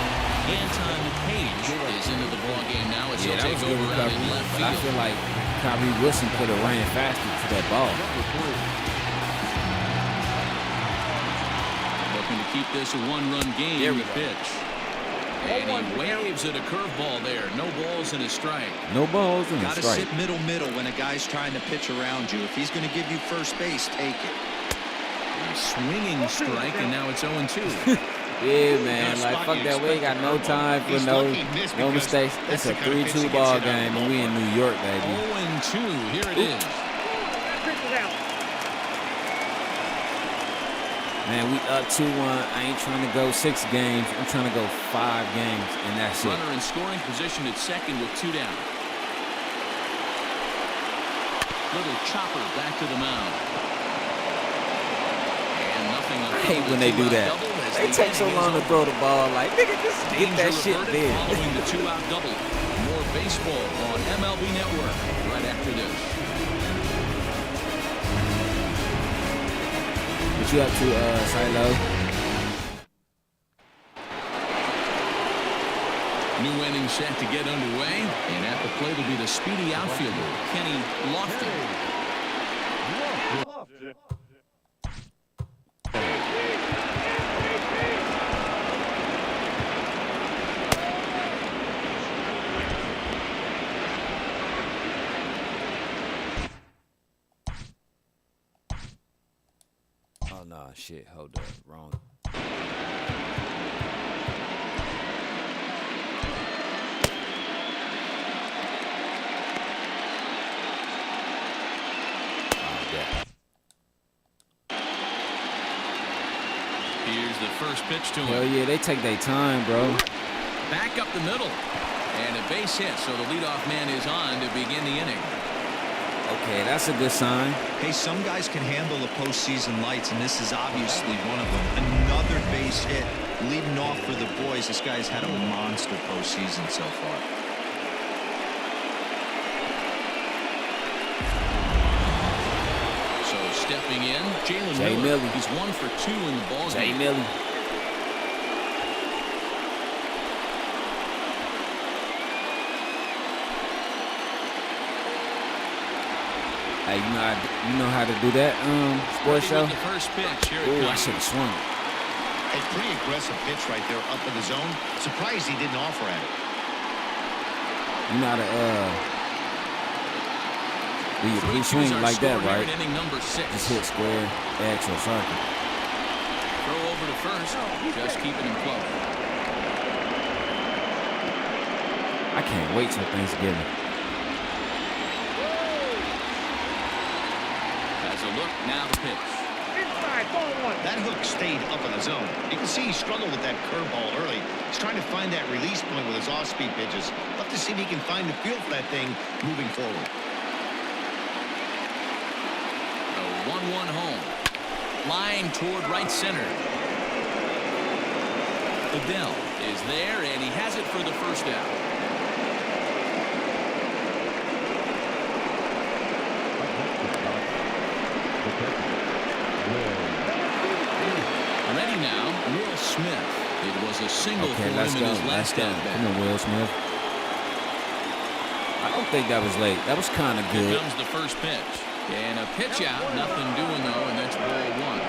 Anton Page is into the ball game now as Yeah, he'll that was take a good over out recovery. in left But I field. feel like Kyrie Wilson could have ran faster to that ball. Looking to keep this a one-run game. There we The go. pitch. And he waves at a curveball there. No balls and a strike. No balls and a Got to strike. sit middle when a guy's trying to pitch around you. If he's going to give you first base, take it. A swinging strike, and now it's 0-2. Yeah, man. Like, fuck that. We ain't got no time for no mistakes. It's a 3-2 ball game, and we in New York, baby. 0-2. Here it is. Man, we up 2-1. I ain't trying to go 6 games. I'm trying to go 5 games, and that's it. Runner in scoring position at second with 2 down. Little chopper back to the mound. And nothing. I hate when they do that. They take so long to throw the ball. Like, nigga, just get that shit dead. Following the 2-out double. More baseball on MLB Network right after this. What you up to, Silo? New inning set to get underway. And at the plate will be the speedy outfielder, Kenny Lofton. Oh, no, shit. Hold up. Wrong. Here's the first pitch to him. Hell yeah, they take their time, bro. Back up the middle. And a base hit, so the leadoff man is on to begin the inning. Okay, that's a good sign. Hey, some guys can handle the postseason lights, and this is obviously one of them. Another base hit, leading off for the boys. This guy's had a monster postseason so far. So stepping in, Jalen Jay Miller. Millie. He's 1 for 2 in the ball Jay game. Millie. Hey, you know how to do that, sports show? With the first pitch, here it Ooh, I comes. should have swung. A pretty aggressive pitch right there up in the zone. Surprised he didn't offer at it. You know how to do your 3-2's pre-swing our like that, score here right? in inning number 6. Just hit square, X, or circle. Throw over to first, just keeping him close. I can't wait till Thanksgiving. As a look, now the pitch. That hook stayed up in the zone. You can see he struggled with that curveball early. He's trying to find that release point with his off-speed pitches. Love to see if he can find the feel for that thing moving forward. The 1-1 home. Line toward right center. Adele is there, and he has it for the first out. Ready now, Will Smith. It was a single Okay, for let's him go. in his Let's last go. at bat. Come on, Will Smith. I don't think that was late. That was kind of Here good. comes the first pitch. And a pitch out. Nothing doing, though, and that's ball 1.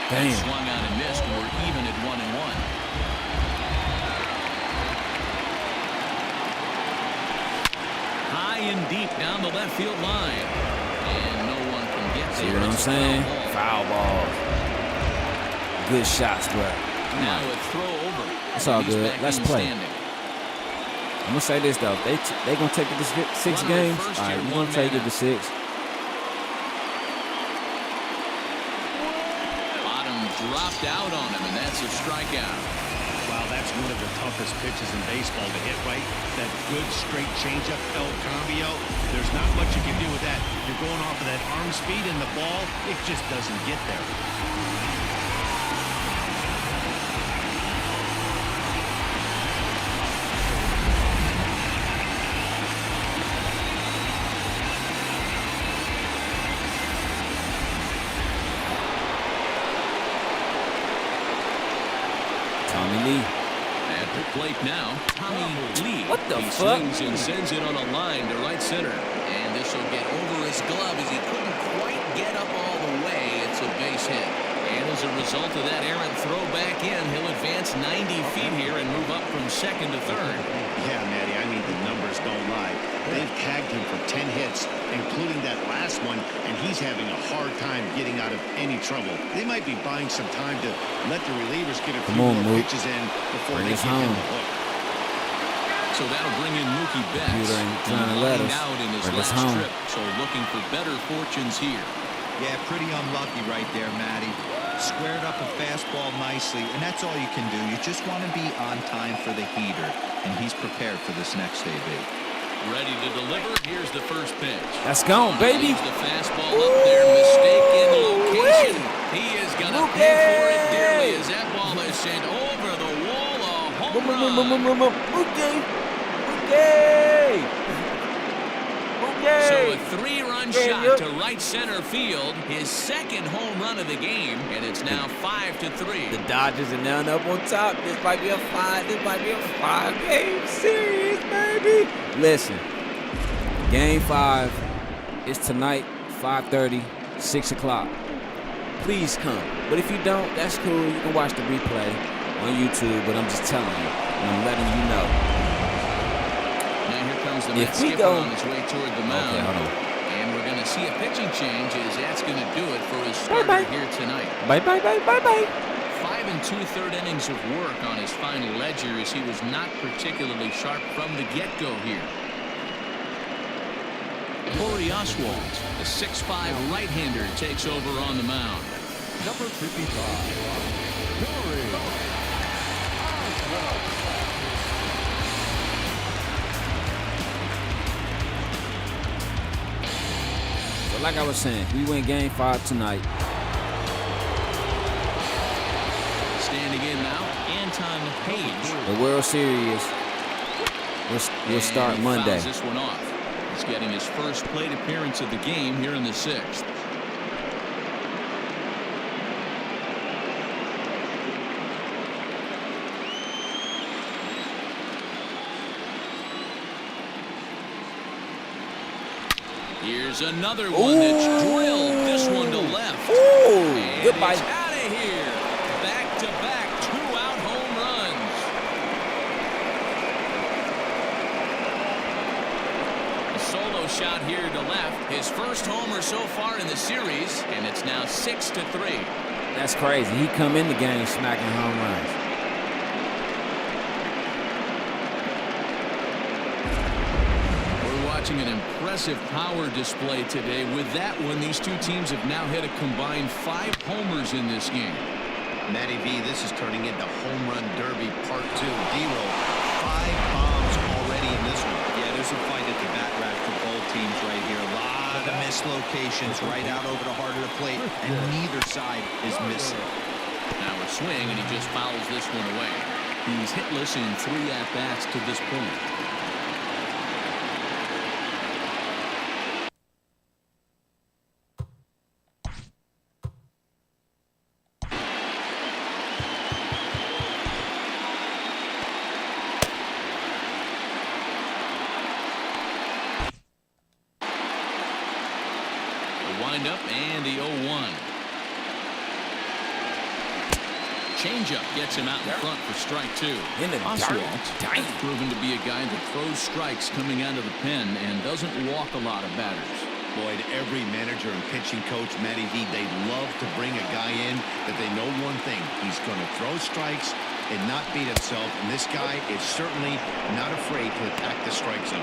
Damn. Swung out and missed. We're even at 1-1. High and deep down the left field line. And no one can get See there. what I'm It's a saying? foul ball. Foul ball. Good shots, but Now a throw over. It's all He's good. back Let's in play. standing. I'm going to say this, though. If they going to take it to 6 Runner at games, first all right, here, we're going one to take man it to out. 6. Bottom dropped out on him, and that's a strikeout. Wow, that's one of the toughest pitches in baseball to hit right. That good straight changeup, El Cambio. There's not much you can do with that. You're going off of that arm speed, and the ball, it just doesn't get there. Tommy Lee. now, Tommy Lee. What the He fuck? swings and sends it on a line to right center. And this will get over his glove as he couldn't quite get up all the way. It's a base hit. And as a result of that errant throw back in, he'll advance 90 feet here and move up from second to third. Yeah, Matty, I mean, the numbers don't lie. They've tagged him for 10 hits, including that last one, and he's having a hard time getting out of any trouble. They might be buying some time to let the relievers get a few more pitches in before they get him the hook. So that'll bring in Mookie Betts. Out in his last trip, so looking for better fortunes here. Yeah, pretty unlucky right there, Matty. Squared up a fastball nicely, and that's all you can do. You just want to be on time for the heater, and he's prepared for this next AB. Ready to deliver. Here's the first pitch. That's gone, baby. The fastball up there, mistaken location. He is going to pay for it dearly as that ball is sent over the wall. A home run. So a three-run shot to right center field, his second home run of the game, and it's now 5-3. The Dodgers are now up on top. This might be a five-game series, baby. Listen, Game 5 is tonight, 5:30, 6 o'clock. Please come. But if you don't, that's cool. You can watch the replay on YouTube. But I'm just telling you, and I'm letting you know. The Mets skipper on his way toward the mound. And we're going to see a pitching change as that's going to do it for his starter here tonight. Bye. 5 2/3 innings of work on his final ledger as he was not particularly sharp from the get-go here. Corey Oswalt, the 6'5" right-hander, takes over on the mound. Number 55, Corey Oswalt. Like I was saying, we win Game 5 tonight. Standing in now, Anton Page. The World Series will start Monday. This one off. He's getting his first plate appearance of the game here in the 6th. Here's another one that's drilled. This one to left. Ooh, goodbye. He's out of here. Back-to-back 2-out home runs. A solo shot here to left. His first homer so far in the series, and it's now 6-3. That's crazy. He come in the game smacking home runs. An impressive power display today. With that one, these two teams have now hit a combined 5 homers in this game. Matty V, this is turning into home run derby part 2. D-Roll, 5 bombs already in this one. Yeah, there's a fight at the bat rack for both teams right here. A lot of mislocations right out over the heart of the plate, and neither side is missing. Now a swing, and he just fouls this one away. He's hitless in 3 at-bats to this point. Windup and the 0-1. Changeup gets him out in front for strike 2. Oswalt has proven to be a guy that throws strikes coming out of the pen and doesn't walk a lot of batters. Boyd, every manager and pitching coach, Matty V, they love to bring a guy in that they know one thing. He's going to throw strikes and not beat himself. And this guy is certainly not afraid to attack the strike zone.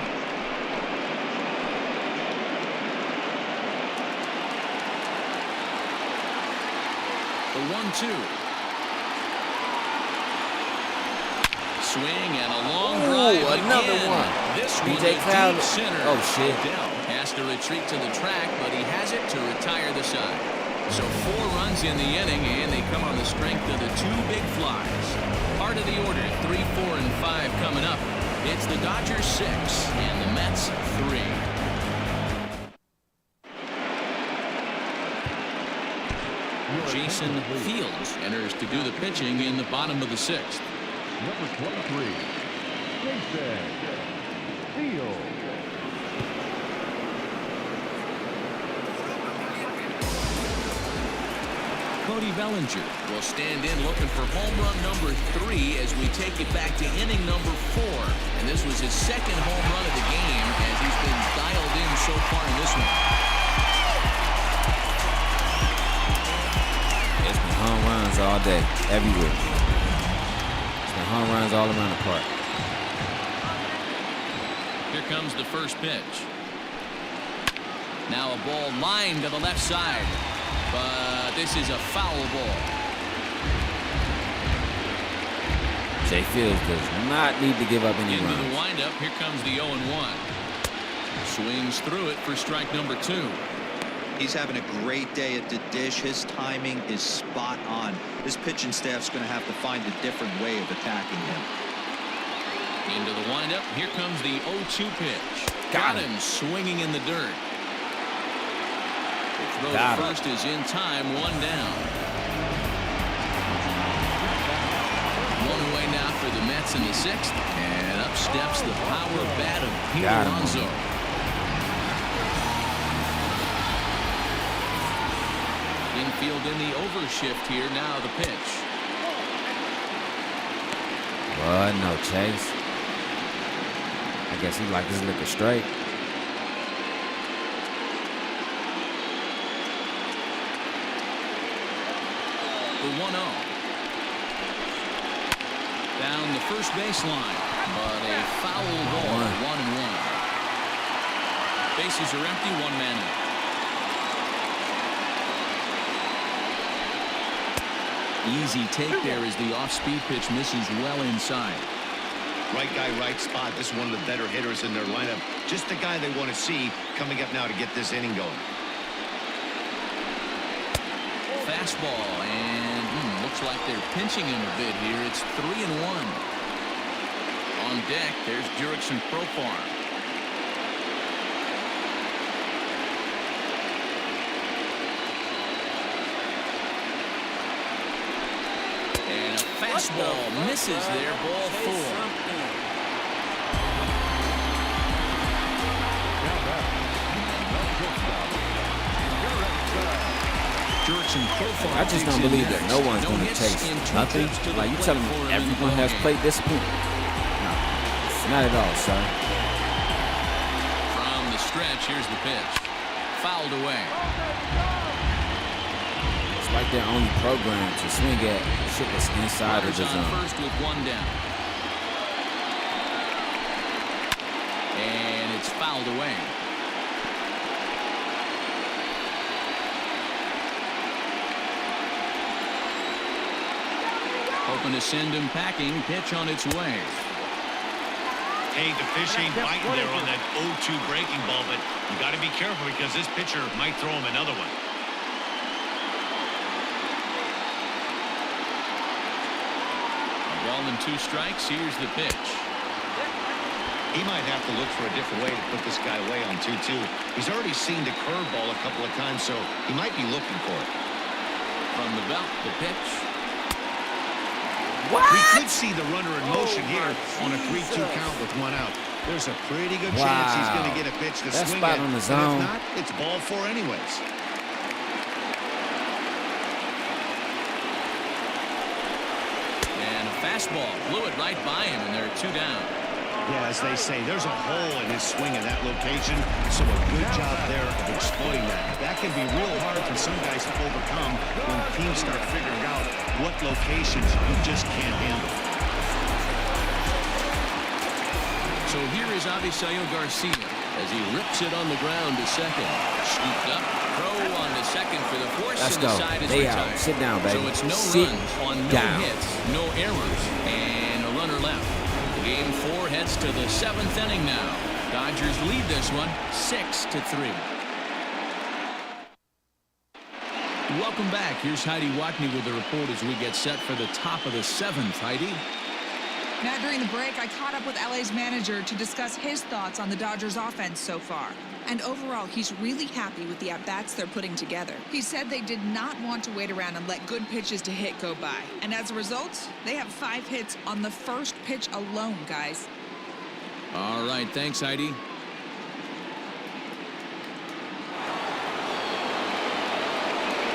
The 1-2. Swing and a long drive another again. one. This one DJ Cloud. center. Oh, shit. Adele has to retreat to the track, but he has it to retire the side. So 4 runs in the inning, and they come on the strength of the 2 big flies. Part of the order, 3, 4, and 5 coming up. It's the Dodgers 6 and the Mets 3. Jason Fields enters to do the pitching in the bottom of the 6th. Number 23, Jason Steele. Cody Bellinger will stand in looking for home run number 3 as we take it back to inning number 4. And this was his second home run of the game as he's been dialed in so far in this one. It's been home runs all day, everywhere. It's been home runs all around the park. Here comes the first pitch. Now a ball lined to the left side. But this is a foul ball. Jay Fields does not need to give up any Into runs. the windup. Here comes the 0-1. Swings through it for strike number 2. He's having a great day at the dish. His timing is spot on. His pitching staff's going to have to find a different way of attacking him. Into the windup. Here comes the 0-2 pitch. Got him swinging in the dirt. The throw Got to him. first is in time. 1 down. One away now for the Mets in the 6th. And up steps the power bat of Peter Got him. Alonso. Infield in the overshift here. Now the pitch. What? No chase. I guess he like his liquor straight. The 1-0. Down the first baseline, but a foul ball. 1-1. Bases are empty. 1 man out. Easy take there as the off-speed pitch misses well inside. Right guy, right spot. This is one of the better hitters in their lineup. Just the guy they want to see coming up now to get this inning going. Fastball, and looks like they're pinching him a bit here. It's 3-1. On deck, there's Jurickson Profar. And a fastball misses there. Ball 4. I just don't believe that no one's going to chase nothing. Like, you telling me everyone has plate discipline? No, not at all, sir. From the stretch, here's the pitch. Fouled away. It's like they're only programmed to swing at shit that's inside of the Runners on zone. first with 1 down. And it's fouled away. Hoping to send him packing. Pitch on its way. Hey, the fish ain't biting there on that 0-2 breaking ball, but you got to be careful because this pitcher might throw him another one. A ball and 2 strikes. Here's the pitch. He might have to look for a different way to put this guy away on 2-2. He's already seen the curveball a couple of times, so he might be looking for it. From the belt, the pitch. What? We could see the runner in motion here on a 3-2 count with 1 out. There's a pretty good chance he's going to get a pitch to That swing spot at. on the And zone. if not, it's ball 4 anyways. And a fastball. Blew it right by him, and they're 2 down. Yeah, as they say, there's a hole in his swing in that location, so a good job there of exploiting that. That can be real hard for some guys to overcome when teams start figuring out what locations you just can't handle. So here is Avisayo Garcia as he rips it on the ground to second. Scooped up, throw on to second for the force, Let's and the go. side is They retired. out. Sit down, baby. So it's no Sit runs on no down. hits, no errors, and a runner left. Game 4 heads to the 7th inning now. Dodgers lead this one 6-3. Welcome back. Here's Heidi Watney with the report as we get set for the top of the 7th. Heidi? Now, during the break, I caught up with LA's manager to discuss his thoughts on the Dodgers offense so far. And overall, he's really happy with the at-bats they're putting together. He said they did not want to wait around and let good pitches to hit go by. And as a result, they have 5 hits on the first pitch alone, guys. All right, thanks, Heidi.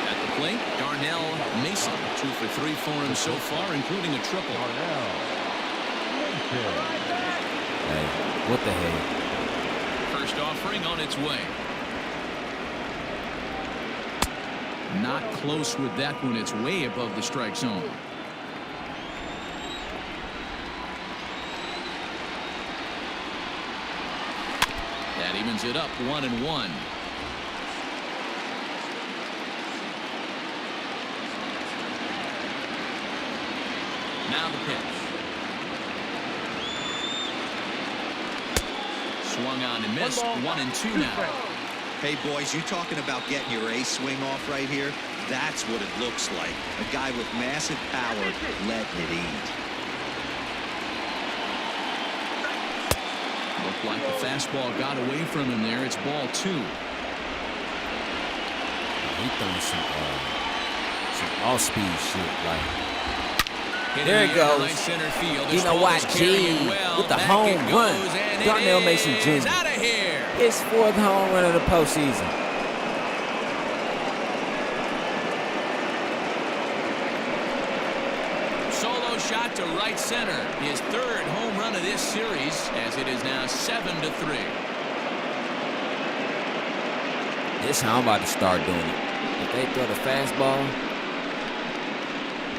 At the plate, Darnell Mason, 2 for 3 for him so far, including a triple. Hey, what the hell? First offering on its way. Not close with that one. It's way above the strike zone. That evens it up 1-1. Now the pitch. Swung on and missed. 1-2 now. Hey, boys, you talking about getting your ace swing off right here? That's what it looks like. A guy with massive power letting it eat. Looked like the fastball got away from him there. It's ball 2. He throwing some all-speed shit. Like, there it goes. Right center field. You know what, G, with the home run. Darnell Mason Jr. Out of here. His 4th home run of the postseason. Solo shot to right center. His 3rd home run of this series, as it is now 7-3. This is how I'm about to start doing it. If they throw the fastball,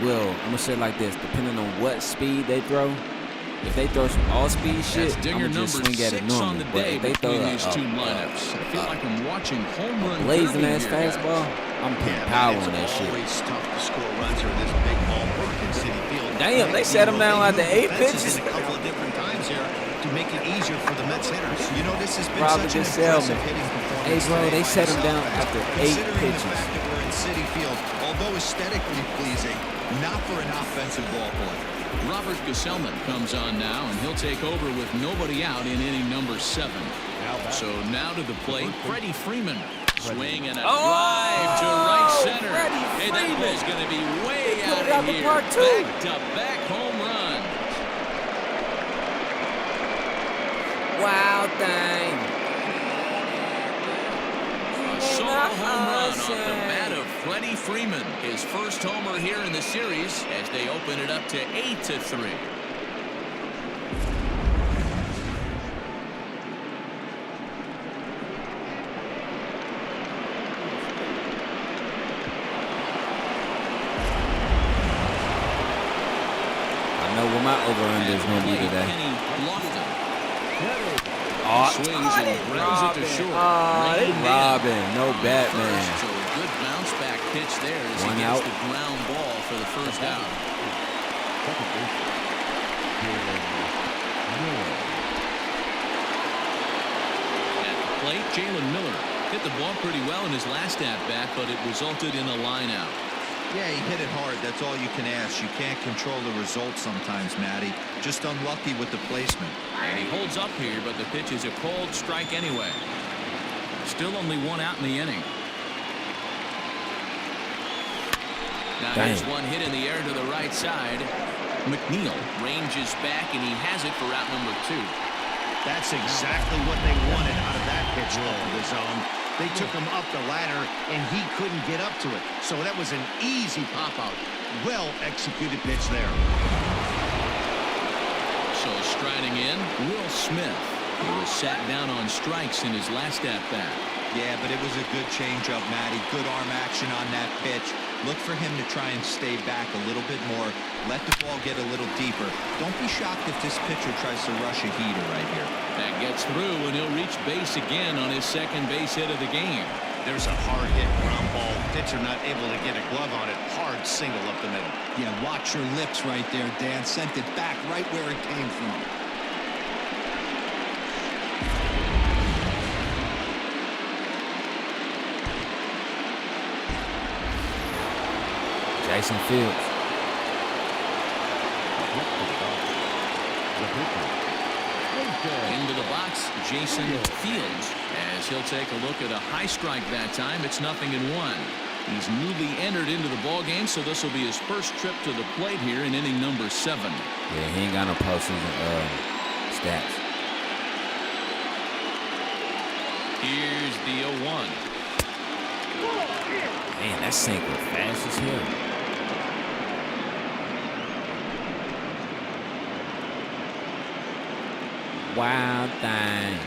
well, I'm going to say it like this. Depending on what speed they throw, if they throw some all-speed shit, I'm going to just swing at it normal. But if they throw these two lineups, I feel like I'm watching home run blazing-ass fastball, I'm putting power on that shit. It's tough to score runs here in this big ballpark in Citi Field. Damn, they set him down after 8 pitches. A couple of different times here to make it easier for the Mets hitters. You know, this has been Probably such an just sell me. impressive hitting performance. Hey, bro, they set him down after 8 pitches. The fact that we're in Citi Field, although aesthetically pleasing, not for an offensive ballpark. Robert Gesellman comes on now, and he'll take over with nobody out in inning number 7. So now to the plate, Freddie Freeman. Swing and a drive to right center. Hey, that ball's going to be way out of here. Back-to-back home run. Wow, thing. A solo home run off the bat of Freddie Freeman. His first homer here in the series as they open it up to 8-3. I know what my over-under is going to be today. Swings and grounds it to short. They robbing. No Batman. So a good bounce back pitch there as he gets the ground ball for the first out. At the plate, Jalen Miller hit the ball pretty well in his last at-bat, but it resulted in a line out. Yeah, he hit it hard. That's all you can ask. You can't control the result sometimes, Matty. Just unlucky with the placement. And he holds up here, but the pitch is a cold strike anyway. Still only 1 out in the inning. Now here's one hit in the air to the right side. McNeil ranges back, and he has it for out number 2. That's exactly what they wanted out of that pitch off of the zone. They took him up the ladder, and he couldn't get up to it. So that was an easy pop-out. Well-executed pitch there. So striding in, Will Smith. He was sat down on strikes in his last at-bat. Yeah, but it was a good changeup, Matty. Good arm action on that pitch. Look for him to try and stay back a little bit more. Let the ball get a little deeper. Don't be shocked if this pitcher tries to rush a heater right here. That gets through, and he'll reach base again on his second base hit of the game. There's a hard hit ground ball. Pitcher not able to get a glove on it. Hard single up the middle. Yeah, watch your lips right there, Dan. Sent it back right where it came from. Jason Fields. Into the box, Jason Fields, as he'll take a look at a high strike that time. It's 0-1. He's newly entered into the ball game, so this will be his first trip to the plate here in inning number 7. Yeah, he ain't got no postseason stats. Here's the 0-1. Man, that sink was fast as hell. Wild thing.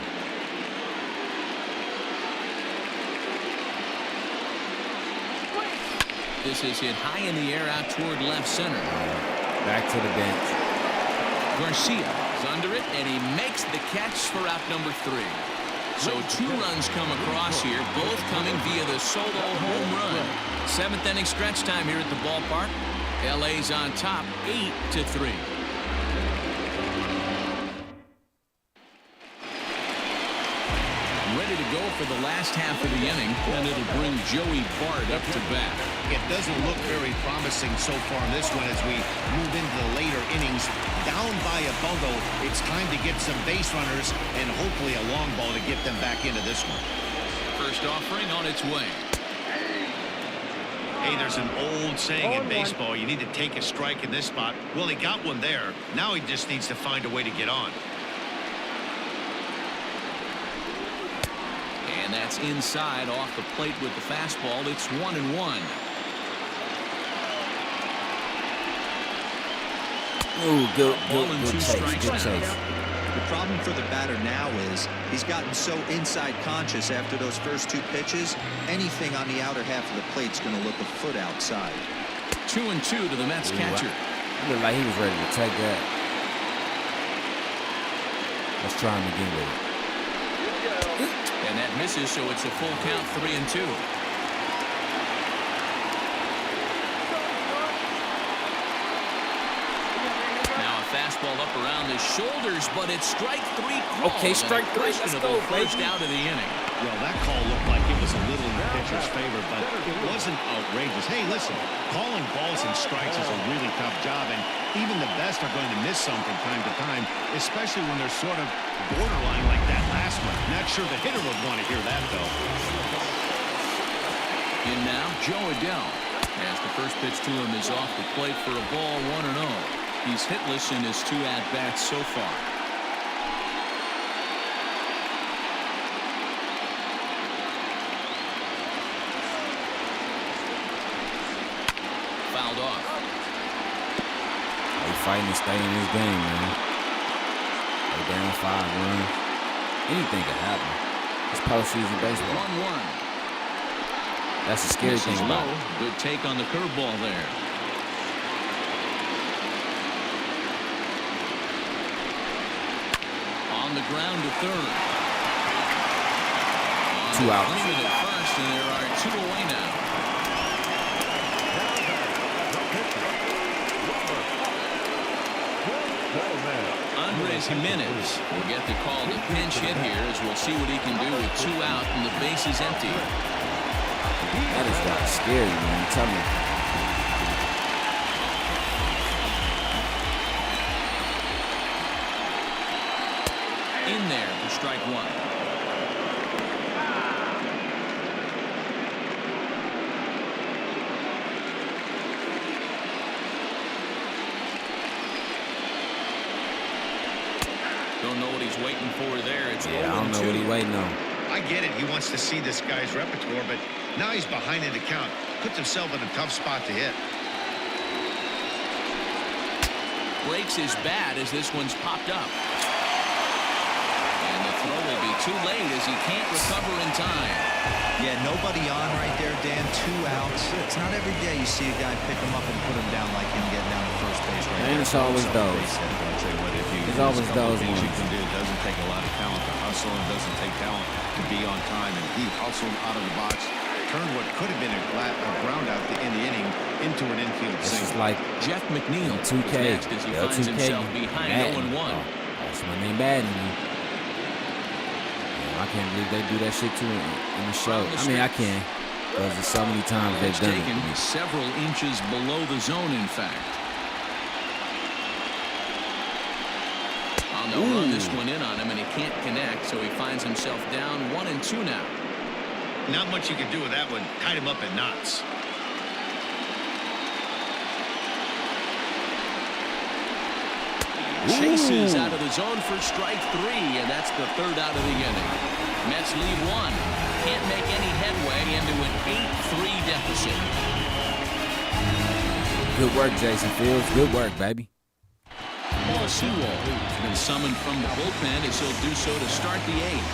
This is hit high in the air out toward left center. Back to the bench. Garcia is under it, and he makes the catch for out number 3. So 2 runs come across here, both coming via the solo home run. 7th inning stretch time here at the ballpark. LA's on top, 8-3. Ready to go for the last half of the inning, and it'll bring Joey Bart up to bat. It doesn't look very promising so far in this one as we move into the later innings. Down by a bundle, it's time to get some base runners and hopefully a long ball to get them back into this one. First offering on its way. Hey, there's an old saying in baseball, you need to take a strike in this spot. Well, he got one there. Now he just needs to find a way to get on. And that's inside off the plate with the fastball. It's 1-1. Ooh, good chase. chase. The problem for the batter now is he's gotten so inside conscious after those first 2 pitches. Anything on the outer half of the plate's going to look a foot outside. 2-2 to the Mets catcher. It looked like he was ready to take that. Let's try him again with it. And that misses, so it's a full count, 3-2. Now a fastball up around his shoulders, but it's strike 3 called. Okay, strike 3. Let's go, First baby. out of the inning. Well, that call looked like it was a little in the pitcher's favor, but it wasn't outrageous. Hey, listen, calling balls and strikes is a really tough job, and even the best are going to miss some from time to time, especially when they're sort of borderline like that last one. Not sure the hitter would want to hear that, though. In now, Joe Adell. As the first pitch to him is off the plate for a ball, 1-0. He's hitless in his 2 at-bats so far. Fouled off. They fighting to stay in this game, man. They're down 5-1. Anything could happen. It's postseason baseball. 1-1. That's the scary thing about it. Good take on the curveball there. On the ground to third. 2 outs. Cleared at first, and there are 2 away now. Andres Jimenez will get the call to pinch hit here, as we'll see what he can do with 2 out and the base is empty. That is got scary, man. Tell me. In there for strike 1. Don't know what he's waiting for there. It's I don't know what he's waiting on. I get it. He wants to see this guy's repertoire, but now he's behind in the count. Puts himself in a tough spot to hit. Breaks his bat as this one's popped up. And the throw will be too late as he can't recover in time. Yeah, nobody on right there, Dan. 2 outs. It's not every day you see a guy pick him up and put him down like him getting down to first base right And there. it's always those. It's always those Things you ones. can do. It doesn't take a lot of talent to hustle, and doesn't take talent to be on time. And he hustled out of the box, turned what could have been a ground out in the inning into an infield This is single. like Jeff McNeil 2K. is next as he finds L2K. himself behind Madden. 0-1. Oh, that's my name, Madden. I can't believe they do that shit too in the show. I mean, I can, because there's so many times they've done Taken it. several inches below the zone, in fact. They'll run this one in on him, and he can't connect, so he finds himself down 1-2 now. Not much you can do with that one. Tied him up in knots. Chases out of the zone for strike 3, and that's the 3rd out of the inning. Mets Mets lead one. Can't make any headway into an 8-3 deficit. Good work, Jason Fields. Good work, baby. Paul Sewald has been summoned from the bullpen as he'll do so to start the eighth.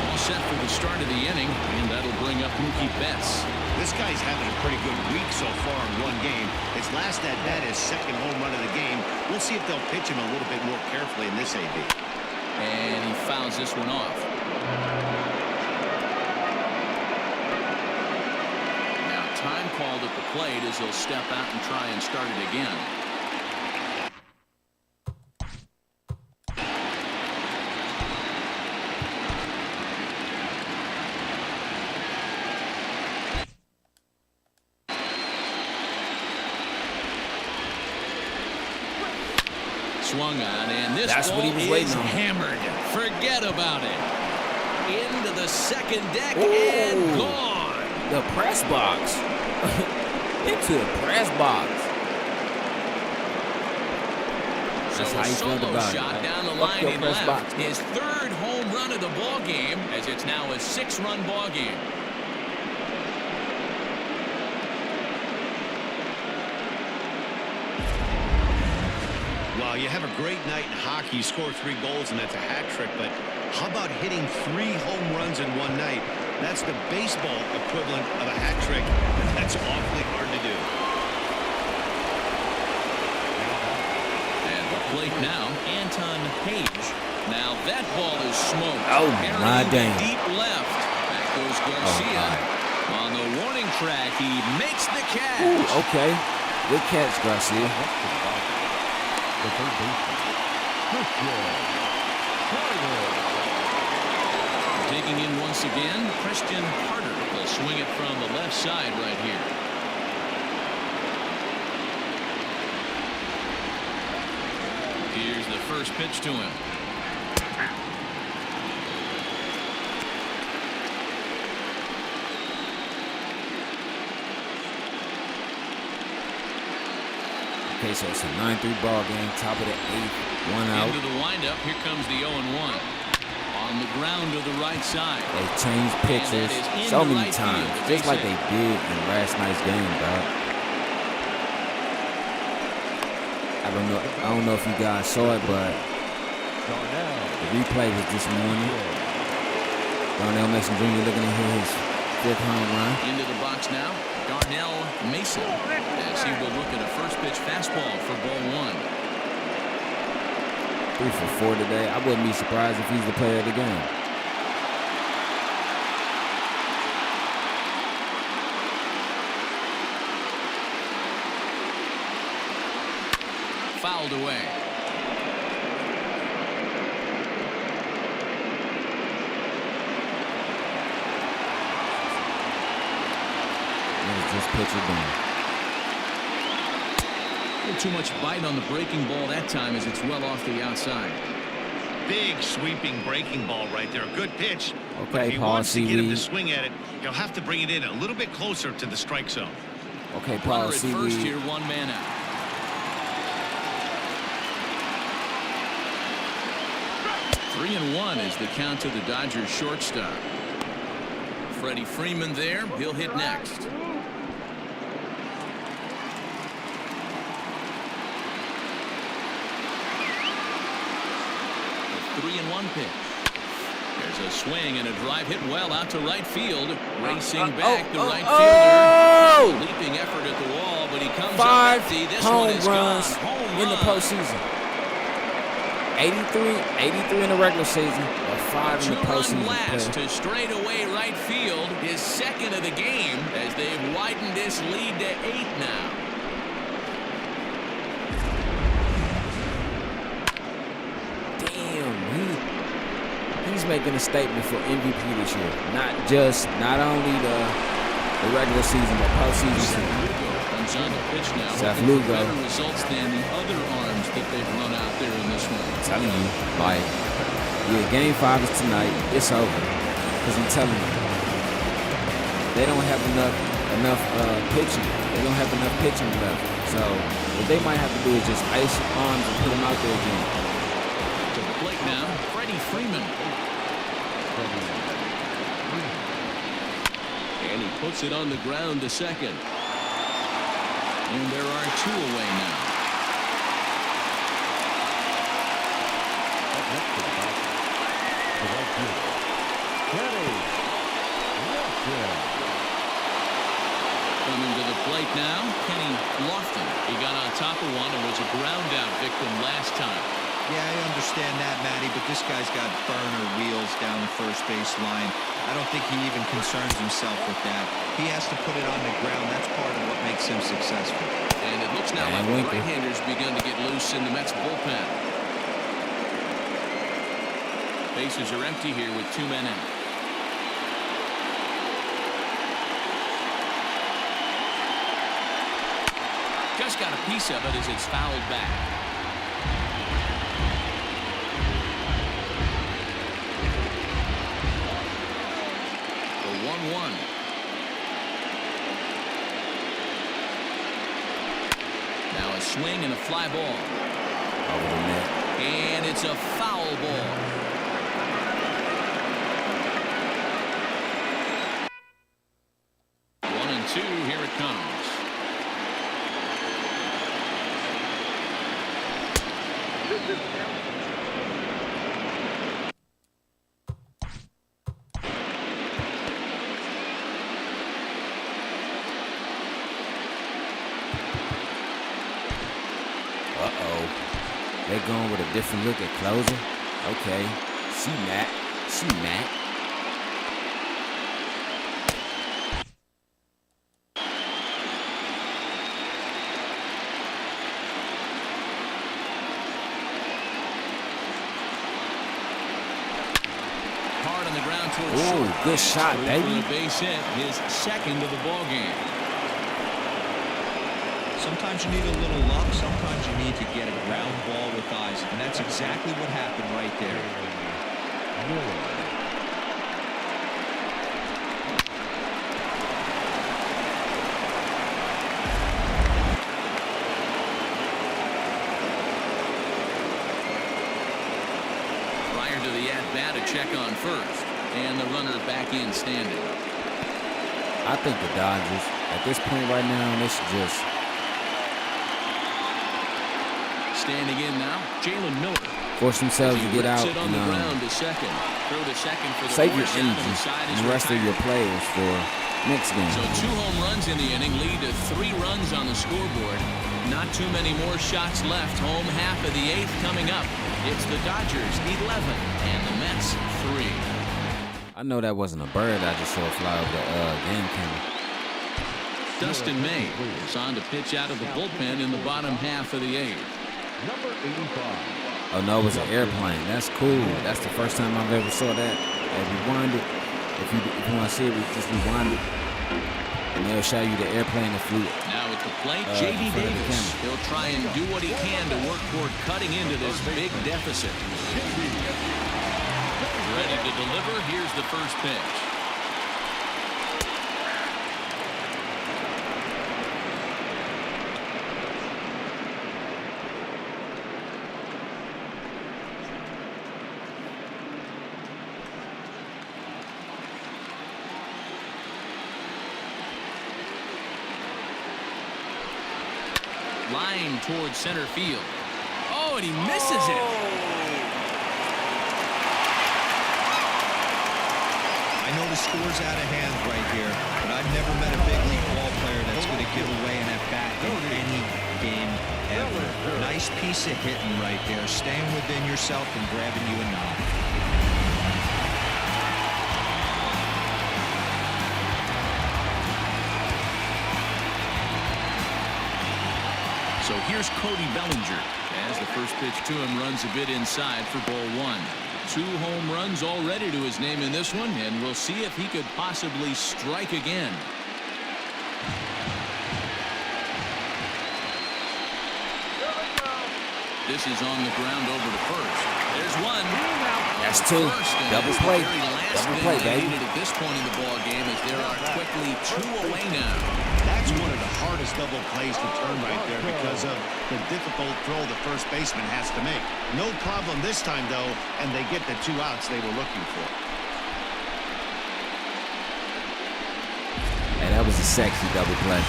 All set for the start of the inning, and that'll bring up Mookie Betts. This guy's having a pretty good week so far in one game. His last at-bat is second home run of the game. We'll see if they'll pitch him a little bit more carefully in this AB. And he fouls this one off. Time called at the plate as he'll step out and try and start it again. Swung on, and this That's what he was ball waiting is on. hammered. Forget about it. Into the second deck Ooh. and gone. The press box. Into the press box. That's how you felt about shot it. down the Fuck line your in press left. box. His third home run of the ball game, as it's now a 6-run ball game. Well, you have a great night in hockey. You score 3 goals, and that's a hat trick. But how about hitting 3 home runs in one night? That's the baseball equivalent of a hat trick. That's awfully hard to do. And the plate now, Anton Page. Now that ball is smoked. Oh, my Carrying damn. deep left. Back goes Garcia. On the warning track, he makes the catch. Ooh, okay. Good catch, Garcia. The third baseman. Digging in once again, Christian Carter will swing it from the left side right here. Here's the first pitch to him. Okay, so it's a 9-3 ball game, top of the 8th, 1 out. Into the windup, here comes the 0-1. On the ground to the right side. They changed pitchers so many times, just like they did in last night's game, dog. I don't know if you guys saw it, but the replay was this morning. Darnell Mason Jr. looking to hit his 5th home run. Into the box now, Darnell Mason, as he will look at a first pitch fastball for ball 1. 3 for 4 today. I wouldn't be surprised if he's the player of the game. Fouled away. What is this pitcher doing? Too much bite on the breaking ball that time as it's well off the outside. Big sweeping breaking ball right there. A good pitch. Okay, but if he Paul wants to get him to Seaweed. swing at it, he'll have to bring it in a little bit closer to the strike zone. Okay, Paul Runner at first Seaweed. here, 1 man out. Three and 1 is the count to the Dodgers shortstop. Freddie Freeman there. He'll hit next. 3-1 pitch. There's a swing and a drive hit well out to right field. Racing back, the right fielder. Leaping effort at the wall, but he comes up empty. This one is gone. Home in the run. postseason. 83 in the regular season, or 5 in the postseason. Blast to straightaway right field, his second of the game, as they've widened this lead to 8 now. He's making a statement for MVP this year. Not only the regular season, but postseason. Comes on the pitch now. Seth Looking Lugo. for better results than the other arms that they've run out there in this one. I'm telling you, like, yeah, Game 5 is tonight. It's over. Because I'm telling you, they don't have enough enough pitching. They don't have enough pitching left. So what they might have to do is just ice arms and put them out there again. To the plate now, Freddie Freeman. And he puts it on the ground to second. And there are 2 away now. Coming to the plate now, Kenny Lofton. He got on top of one and was a ground out victim last time. Yeah, I understand that, Matty, but this guy's got burner wheels down the first base line. I don't think he even concerns himself with that. He has to put it on the ground. That's part of what makes him successful. And it looks now like the right-handers begun to get loose in the Mets bullpen. Bases are empty here with 2 men out. Just got a piece of it as it's fouled back. The 1-1. Now a swing and a fly ball. Over the net. And it's a foul ball. One and 2, here it comes. They're going with a different look at closer. Okay. See Matt. Hard on the ground towards short. Ooh, good shot, baby. For a base hit, his second of the ball game. Sometimes you need a little luck. Sometimes you need to get a ground ball with eyes. And that's exactly what happened right there. Prior to the at-bat, a check on first. And the runner back in standing. I think the Dodgers, at this point right now, they should just... Standing in now, Jalen Miller. Force themselves to get out on the ground to second. Throw to second for the save your energy and the rest of your players for next game. So 2 home runs in the inning lead to 3 runs on the scoreboard. Not too many more shots left. Home half of the 8th coming up. It's the Dodgers 11 and the Mets 3. I know that wasn't a bird. I just saw a fly over the game camera. Dustin May is on to pitch out of the bullpen in the bottom half of the 8th. Number 85. Oh no, it was an airplane. That's cool. That's the first time I've ever saw that. And rewind it. If you want to see it, just rewind it, and they'll show you the airplane that flew. Now at the plate, J.D. Davis. He'll try and do what he can to work toward cutting into this big deficit. Ready to deliver. Here's the first pitch. Line towards center field. Oh, and he misses it. I know the score's out of hand right here, but I've never met a big league ball player that's going to give away an at-bat in any game ever. Nice piece of hitting right there, staying within yourself and grabbing you a knob. So here's Cody Bellinger as the first pitch to him runs a bit inside for ball 1. 2 home runs already to his name in this one, and we'll see if he could possibly strike again. This is on the ground over to first. There's one. That's two. Double play. Double play, baby. At this point in the ball game, as there are quickly 2 away now. That's one of the hardest double plays to turn right there because of the difficult throw the first baseman has to make. No problem this time, though, and they get the 2 outs they were looking for. And that was a sexy double play.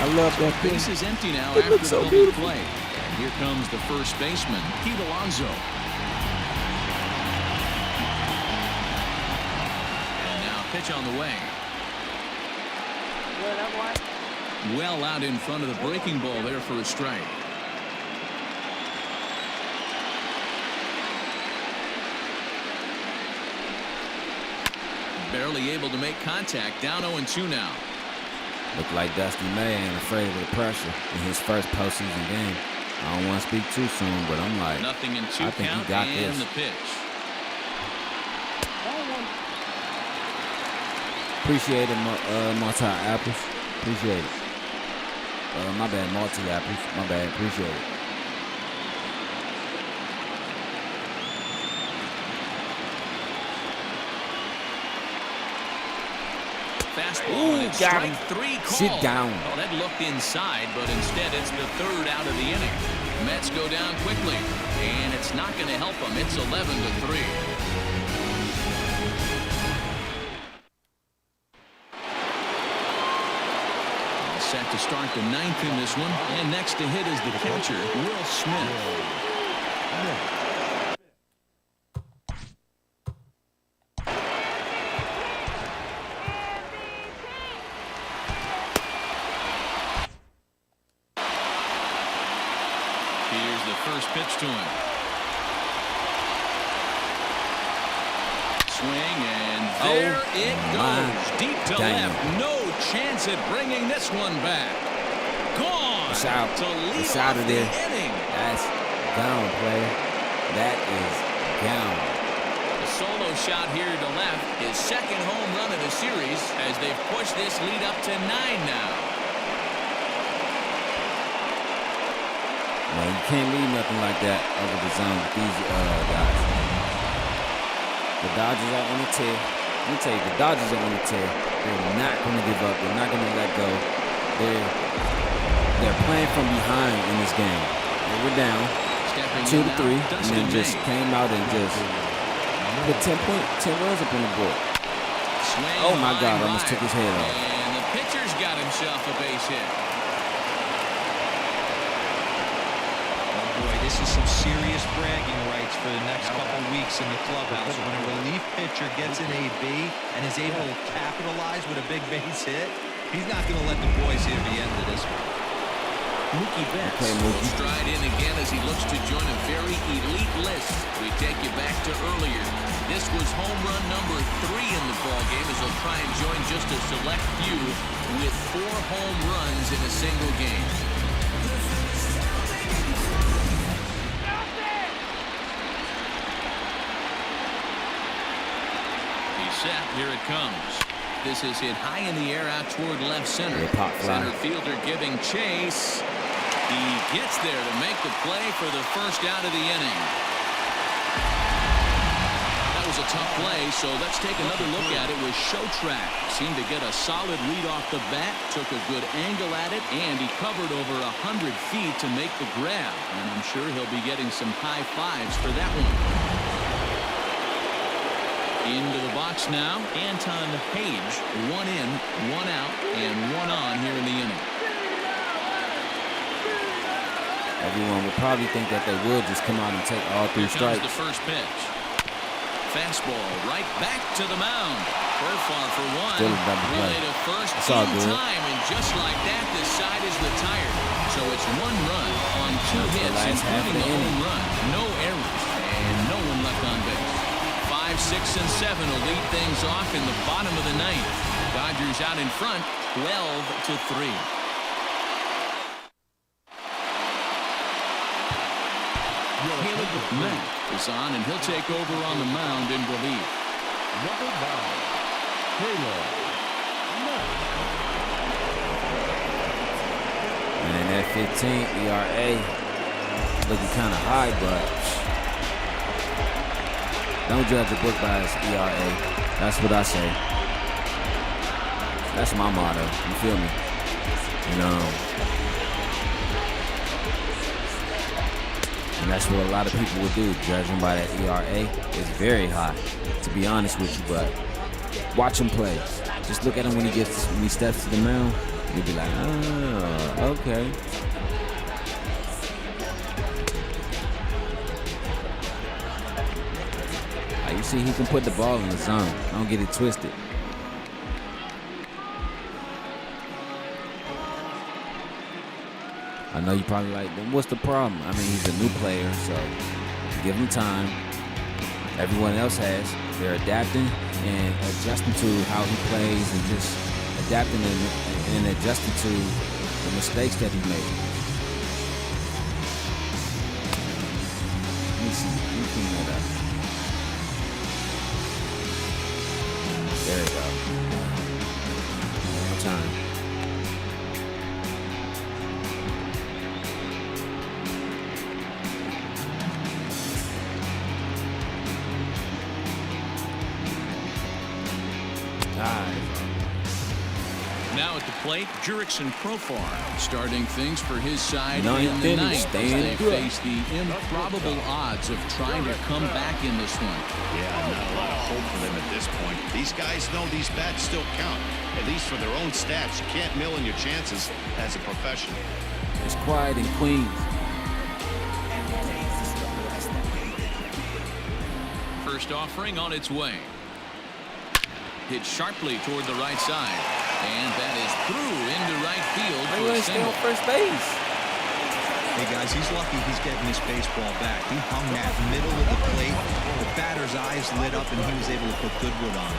I love that thing. Base is empty now It after looks so the beautiful. play. And here comes the first baseman, Pete Alonso. And now pitch on the way. Well out in front of the breaking ball there for a strike. Barely able to make contact. Down 0-2 now. Looked like Dusty May ain't afraid of the pressure in his first postseason game. I don't want to speak too soon, but I'm like, Nothing in 2 I think count he got and this. the pitch. Appreciate it, multi-apples. Appreciate it. My bad, multi-apples. My bad, appreciate it. Fastball. Ooh, and got him. strike 3 call. Sit down. Oh, that looked inside, but instead it's the 3rd out of the inning. Mets go down quickly, and it's not going to help them. It's 11-3. Set to start the 9th in this one, and next to hit is the catcher, Will Smith. Here's the first pitch to him. Swing, and there it goes. Deep to left. No chance at bringing this one back. Gone. It's out. To lead It's out of off the there. inning. That's gone, player. That is gone. A solo shot here to left. His 2nd home run of the series as they've pushed this lead up to 9 now. Man, you can't leave nothing like that over the zone with these guys. The Dodgers are on the tear. Let me tell you, the Dodgers are on the tear. They're not going to give up. They're not going to let go. They're playing from behind in this game. They were down 2-3, and then just came out and just put 10 runs up on the board. Oh my God! I almost took his head off. And the pitcher's got himself a base hit. Boy, this is some serious bragging rights for the next couple weeks in the clubhouse. When a relief pitcher gets an AB and is able to capitalize with a big base hit, he's not going to let the boys hear the end of this one. Mookie Betts will stride in again as he looks to join a very elite list. We take you back to earlier. This was home run number 3 in the ballgame as he'll try and join just a select few with 4 home runs in a single game. Set. Here it comes. This is hit high in the air out toward left center. Center fielder giving chase. He gets there to make the play for the first out of the inning. That was a tough play, so let's take another look at it with Show Track. Seemed to get a solid lead off the bat, took a good angle at it, and he covered over 100 feet to make the grab. And I'm sure he'll be getting some high fives for that one. Into the box now, Anton Page. 1 in, 1 out, and 1 on here in the inning. Everyone would probably think that they would just come out and take all 3 strikes. The first pitch. Fastball right back to the mound. Profar for 1. Still a double play. Relay to first It's all in good. time, and just like that, this side is retired. So it's 1 run on 2 hits, including a home run. No errors, and no one left on base. 5, 6, and 7 will lead things off in the bottom of the 9th. Dodgers out in front, 12-3. Caleb Mack is on, and he'll take over on the mound in relief. Number 9, Caleb Mack. And that 15 ERA looking kind of high, but Don't judge a book by its ERA. That's what I say. That's my motto. You feel me? And that's what a lot of people would do, judging by that ERA. It's very high, to be honest with you. But watch him play. Just look at him when he steps to the mound. You'll be like, oh, okay. You see, he can put the ball in the zone. Don't get it twisted. I know you probably like, then what's the problem? I mean, he's a new player, so give him time. Everyone else has. They're adapting and adjusting to how he plays and just adapting and adjusting to the mistakes that he made. Let me see. Let me clean that up. There we go. One more time. Now at the plate, Jurickson Profar starting things for his side Ninth in the inning, ninth as staying they good. face the improbable odds of trying to come back in this one. Yeah, not a lot of hope for them at this point. These guys know these bats still count, at least for their own stats. You can't mill in your chances as a professional. It's quiet in Queens. First offering on its way. Hit sharply toward the right side. And that is through into right field for a single. First base. Hey, guys, he's lucky he's getting this baseball back. He hung that middle of the plate. The batter's eyes lit up, and he was able to put Goodwood on.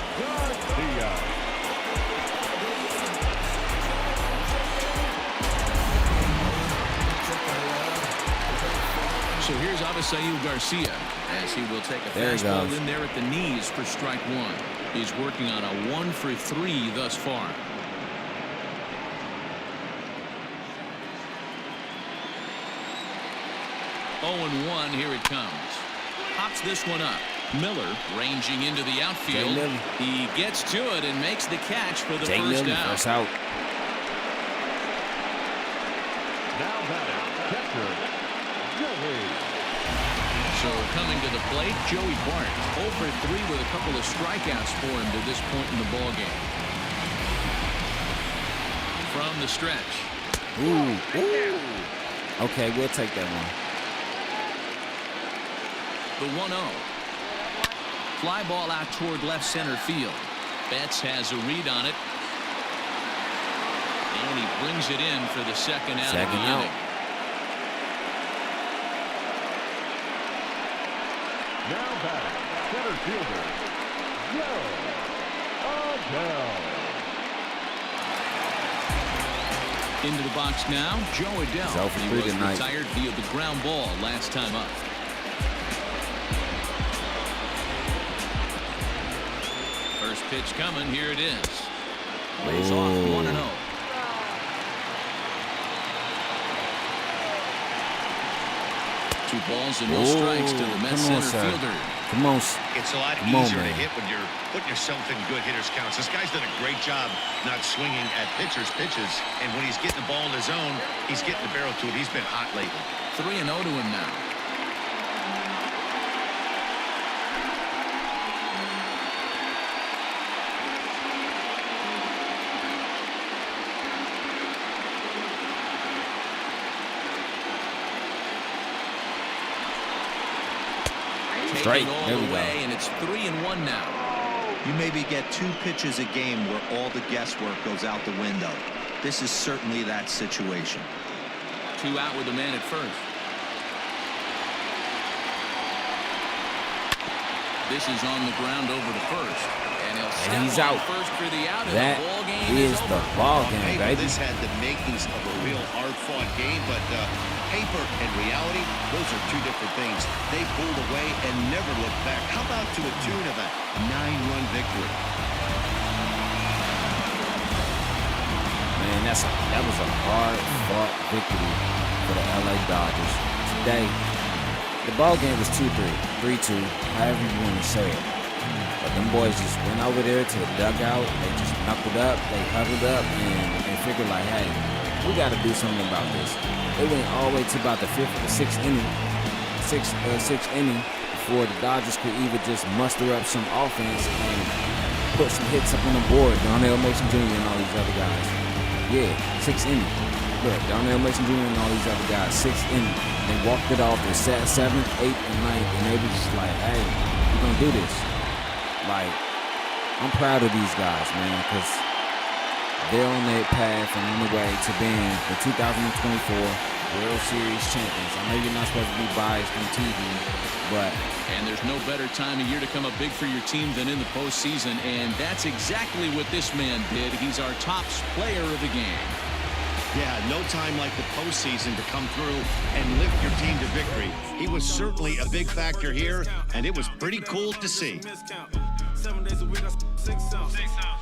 So here's Avisail Garcia as he will take a fastball in there at the knees for strike one. He's working on a 1-for-3 thus far. 0-1, here it comes. Pops this one up. Miller ranging into the outfield. He gets to it and makes the catch for the first out. First out. Now batting, catcher, Joey. So coming to the plate, Joey Bart. 0-for-3 with a couple of strikeouts for him to this point in the ballgame. From the stretch. Ooh. Okay, we'll take that one. The 1-0. Fly ball out toward left center field. Betts has a read on it. And he brings it in for the second out of the inning. Now batting, center fielder, Joe Adell. Into the box now, Joe Adell. He was retired via the ground ball last time up. First pitch coming, here it is. Lays off 1-0. Two balls and no strikes to the Mets center fielder. Come on. It's a lot easier to hit when you're putting yourself in good hitters counts. This guy's done a great job not swinging at pitchers' pitches. And when he's getting the ball in his zone, he's getting the barrel to it. He's been hot lately. 3-0 to him now. Straight. All the way, and it's 3-1 now. You maybe get 2 pitches a game where all the guesswork goes out the window. This is certainly that situation. 2 out with the man at first. This is on the ground over to first. And he's out. First for the out. That is the ball game, baby. This had the makings of a real hard-fought game, but paper and reality, those are 2 different things. They pulled away and never looked back. How about to a tune of a 9-run victory? Man, that was a hard-fought victory for the LA Dodgers. Today, The ball game was 2-3, 3-2, however you want to say it. But them boys just went over there to the dugout. They just knuckled up. They huddled up and figured like, hey, we got to do something about this. They went all the way to about the sixth inning before the Dodgers could even just muster up some offense and put some hits up on the board. Darnell Mason Jr. and all these other guys. Yeah, 6th inning. Look, Darnell Mason Jr. and all these other guys, 6th inning. They walked it off the 7th, 8th, and 9th, and they were just like, hey, we're going to do this. Like, I'm proud of these guys, man, because they're on their path and on the way to being the 2024 World Series champions. I know you're not supposed to be biased on TV, but... And there's no better time of year to come up big for your team than in the postseason, and that's exactly what this man did. He's our top player of the game. Yeah, no time like the postseason to come through and lift your team to victory. He was certainly a big factor here, and it was pretty cool to see. 7 days a week, I 6 ounce.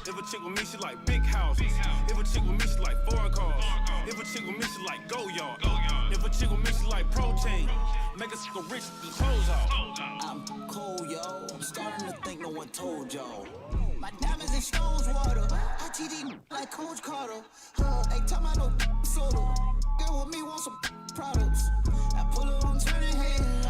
If a chick with me, she like big house. If a chick with me, she like foreign cars. If a chick with me, she like go yard. If a chick with me, she like protein. Make us go rich, the clothes off. I'm cold, yo. I'm starting to think no one told y'all. My diamonds and stones water. ITD like Coach Carter. They tell me no soda. Get with me, want some products. I pull it on 20 hands.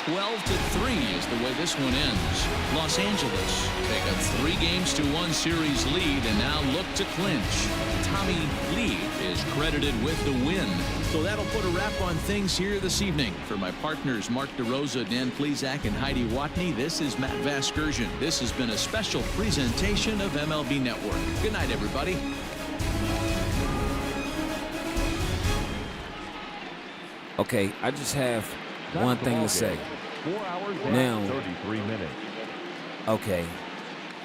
12-3 is the way this one ends. Los Angeles take a 3-1 series lead and now look to clinch. Tommy Lee is credited with the win. So that'll put a wrap on things here this evening. For my partners Mark DeRosa, Dan Plesac, and Heidi Watney, this is Matt Vasgersian. This has been a special presentation of MLB Network. Good night, everybody. Okay, I just have one thing to say. 4 hours now, and 33 minutes. Okay,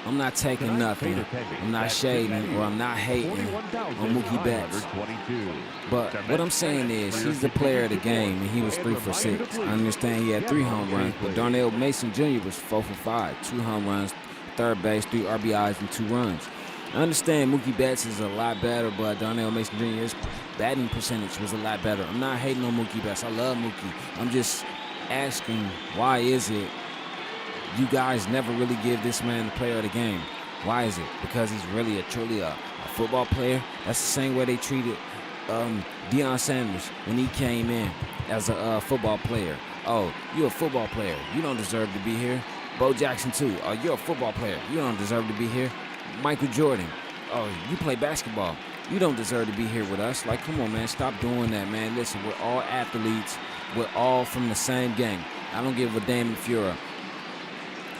I'm not taking nothing. I'm not shading or I'm not hating on Mookie Betts. But what I'm saying is he's the player of the game, and he was 3 for 6. I understand he had 3 home runs, but Darnell Mason Jr. was 4 for 5, 2 home runs, third base, 3 RBIs, and 2 runs. I understand Mookie Betts is a lot better, but Darnell Mason Jr.'s batting percentage was a lot better. I'm not hating on Mookie Betts. I love Mookie. I'm just asking, why is it you guys never really give this man the player of the game? Why is it? Because he's really truly a football player? That's the same way they treated Deion Sanders when he came in as a football player. Oh, you're a football player. You don't deserve to be here. Bo Jackson, too. Oh, you're a football player. You don't deserve to be here. Michael Jordan. Oh, you play basketball. You don't deserve to be here with us. Like, come on, man. Stop doing that, man. Listen, we're all athletes. We're all from the same game. I don't give a damn if you're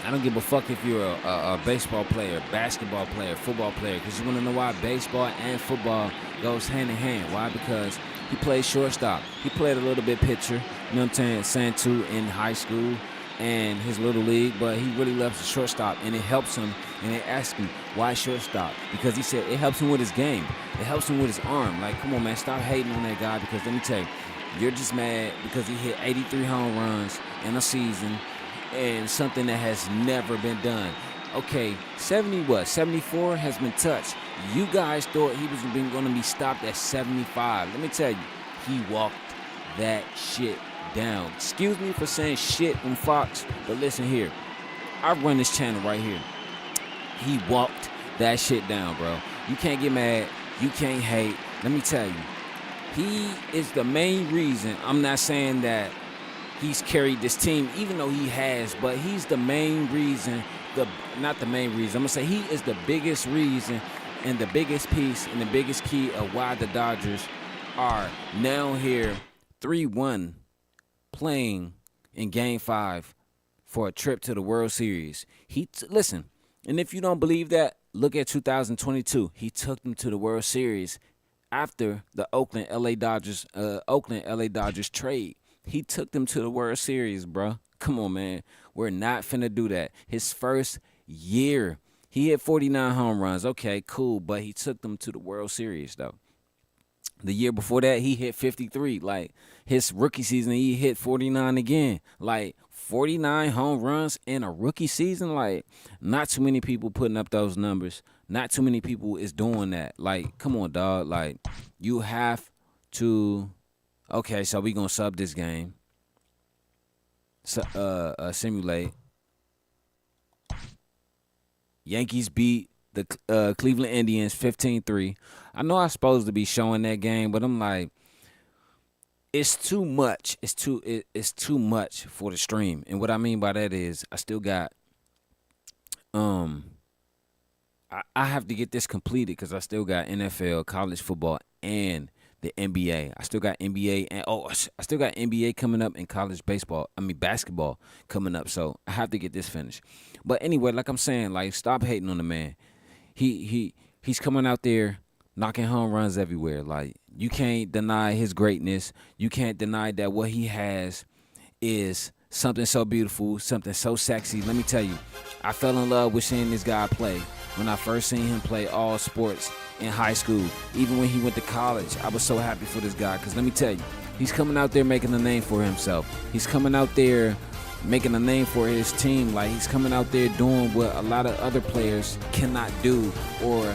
I don't give a fuck if you're a baseball player, basketball player, football player, because you want to know why baseball and football goes hand in hand. Why? Because he plays shortstop. He played a little bit pitcher, you know what I'm saying too, in high school and his little league, but he really loves the shortstop, and it helps him. And they ask him, why shortstop? Because he said it helps him with his game. It helps him with his arm. Like, come on, man, stop hating on that guy, because let me tell you, you're just mad because he hit 83 home runs in a season, and something that has never been done. Okay, 74 has been touched. You guys thought he was going to be stopped at 75. Let me tell you, he walked that shit down. Excuse me for saying shit on Fox, but listen here. I run this channel right here. He walked that shit down, bro. You can't get mad. You can't hate. Let me tell you, he is the main reason. I'm not saying that he's carried this team, even though he has, but he's the main reason, not the main reason. I'm going to say he is the biggest reason and the biggest piece and the biggest key of why the Dodgers are now here 3-1 playing in Game 5 for a trip to the World Series. Listen, and if you don't believe that, look at 2022. He took them to the World Series after the Oakland LA Dodgers trade. He took them to the World Series, bro. Come on, man. We're not finna do that. His first year, he hit 49 home runs. Okay, cool, but he took them to the World Series, though. The year before that, he hit 53. Like, his rookie season, he hit 49 again. Like, 49 home runs in a rookie season? Like, not too many people putting up those numbers. Not too many people is doing that. Like, come on, dog. Like, you have to... Okay, so we going to sub this game. simulate. Yankees beat the Cleveland Indians 15-3. I know I'm supposed to be showing that game, but I'm like, it's too much. It's too much for the stream. And what I mean by that is I still got I have to get this completed because I still got NFL, college football, and the NBA. I still got NBA and I still got NBA coming up and college basketball coming up. So I have to get this finished. But anyway, like I'm saying, like, stop hating on the man. He's coming out there knocking home runs everywhere. Like, you can't deny his greatness. You can't deny that what he has is something so beautiful, something so sexy. Let me tell you, I fell in love with seeing this guy play when I first seen him play all sports in high school. Even when he went to college, I was so happy for this guy because let me tell you, he's coming out there making a name for himself. He's coming out there making a name for his team. Like, he's coming out there doing what a lot of other players cannot do or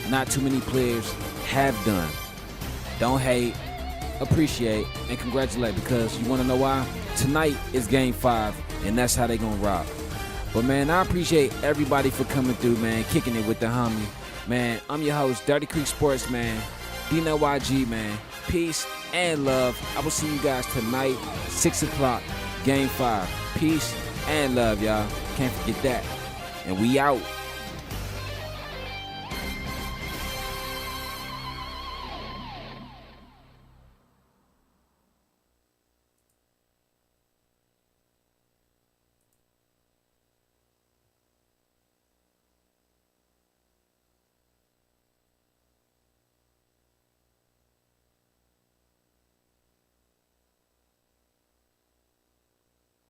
not too many players have done. Don't hate, appreciate, and congratulate, because you want to know why? Tonight is Game 5, and that's how they going to rock. But, man, I appreciate everybody for coming through, man, kicking it with the homie. Man, I'm your host, Dirty Creek Sports, man. Dino YG, man. Peace and love. I will see you guys tonight, 6 o'clock, Game 5. Peace and love, y'all. Can't forget that. And we out.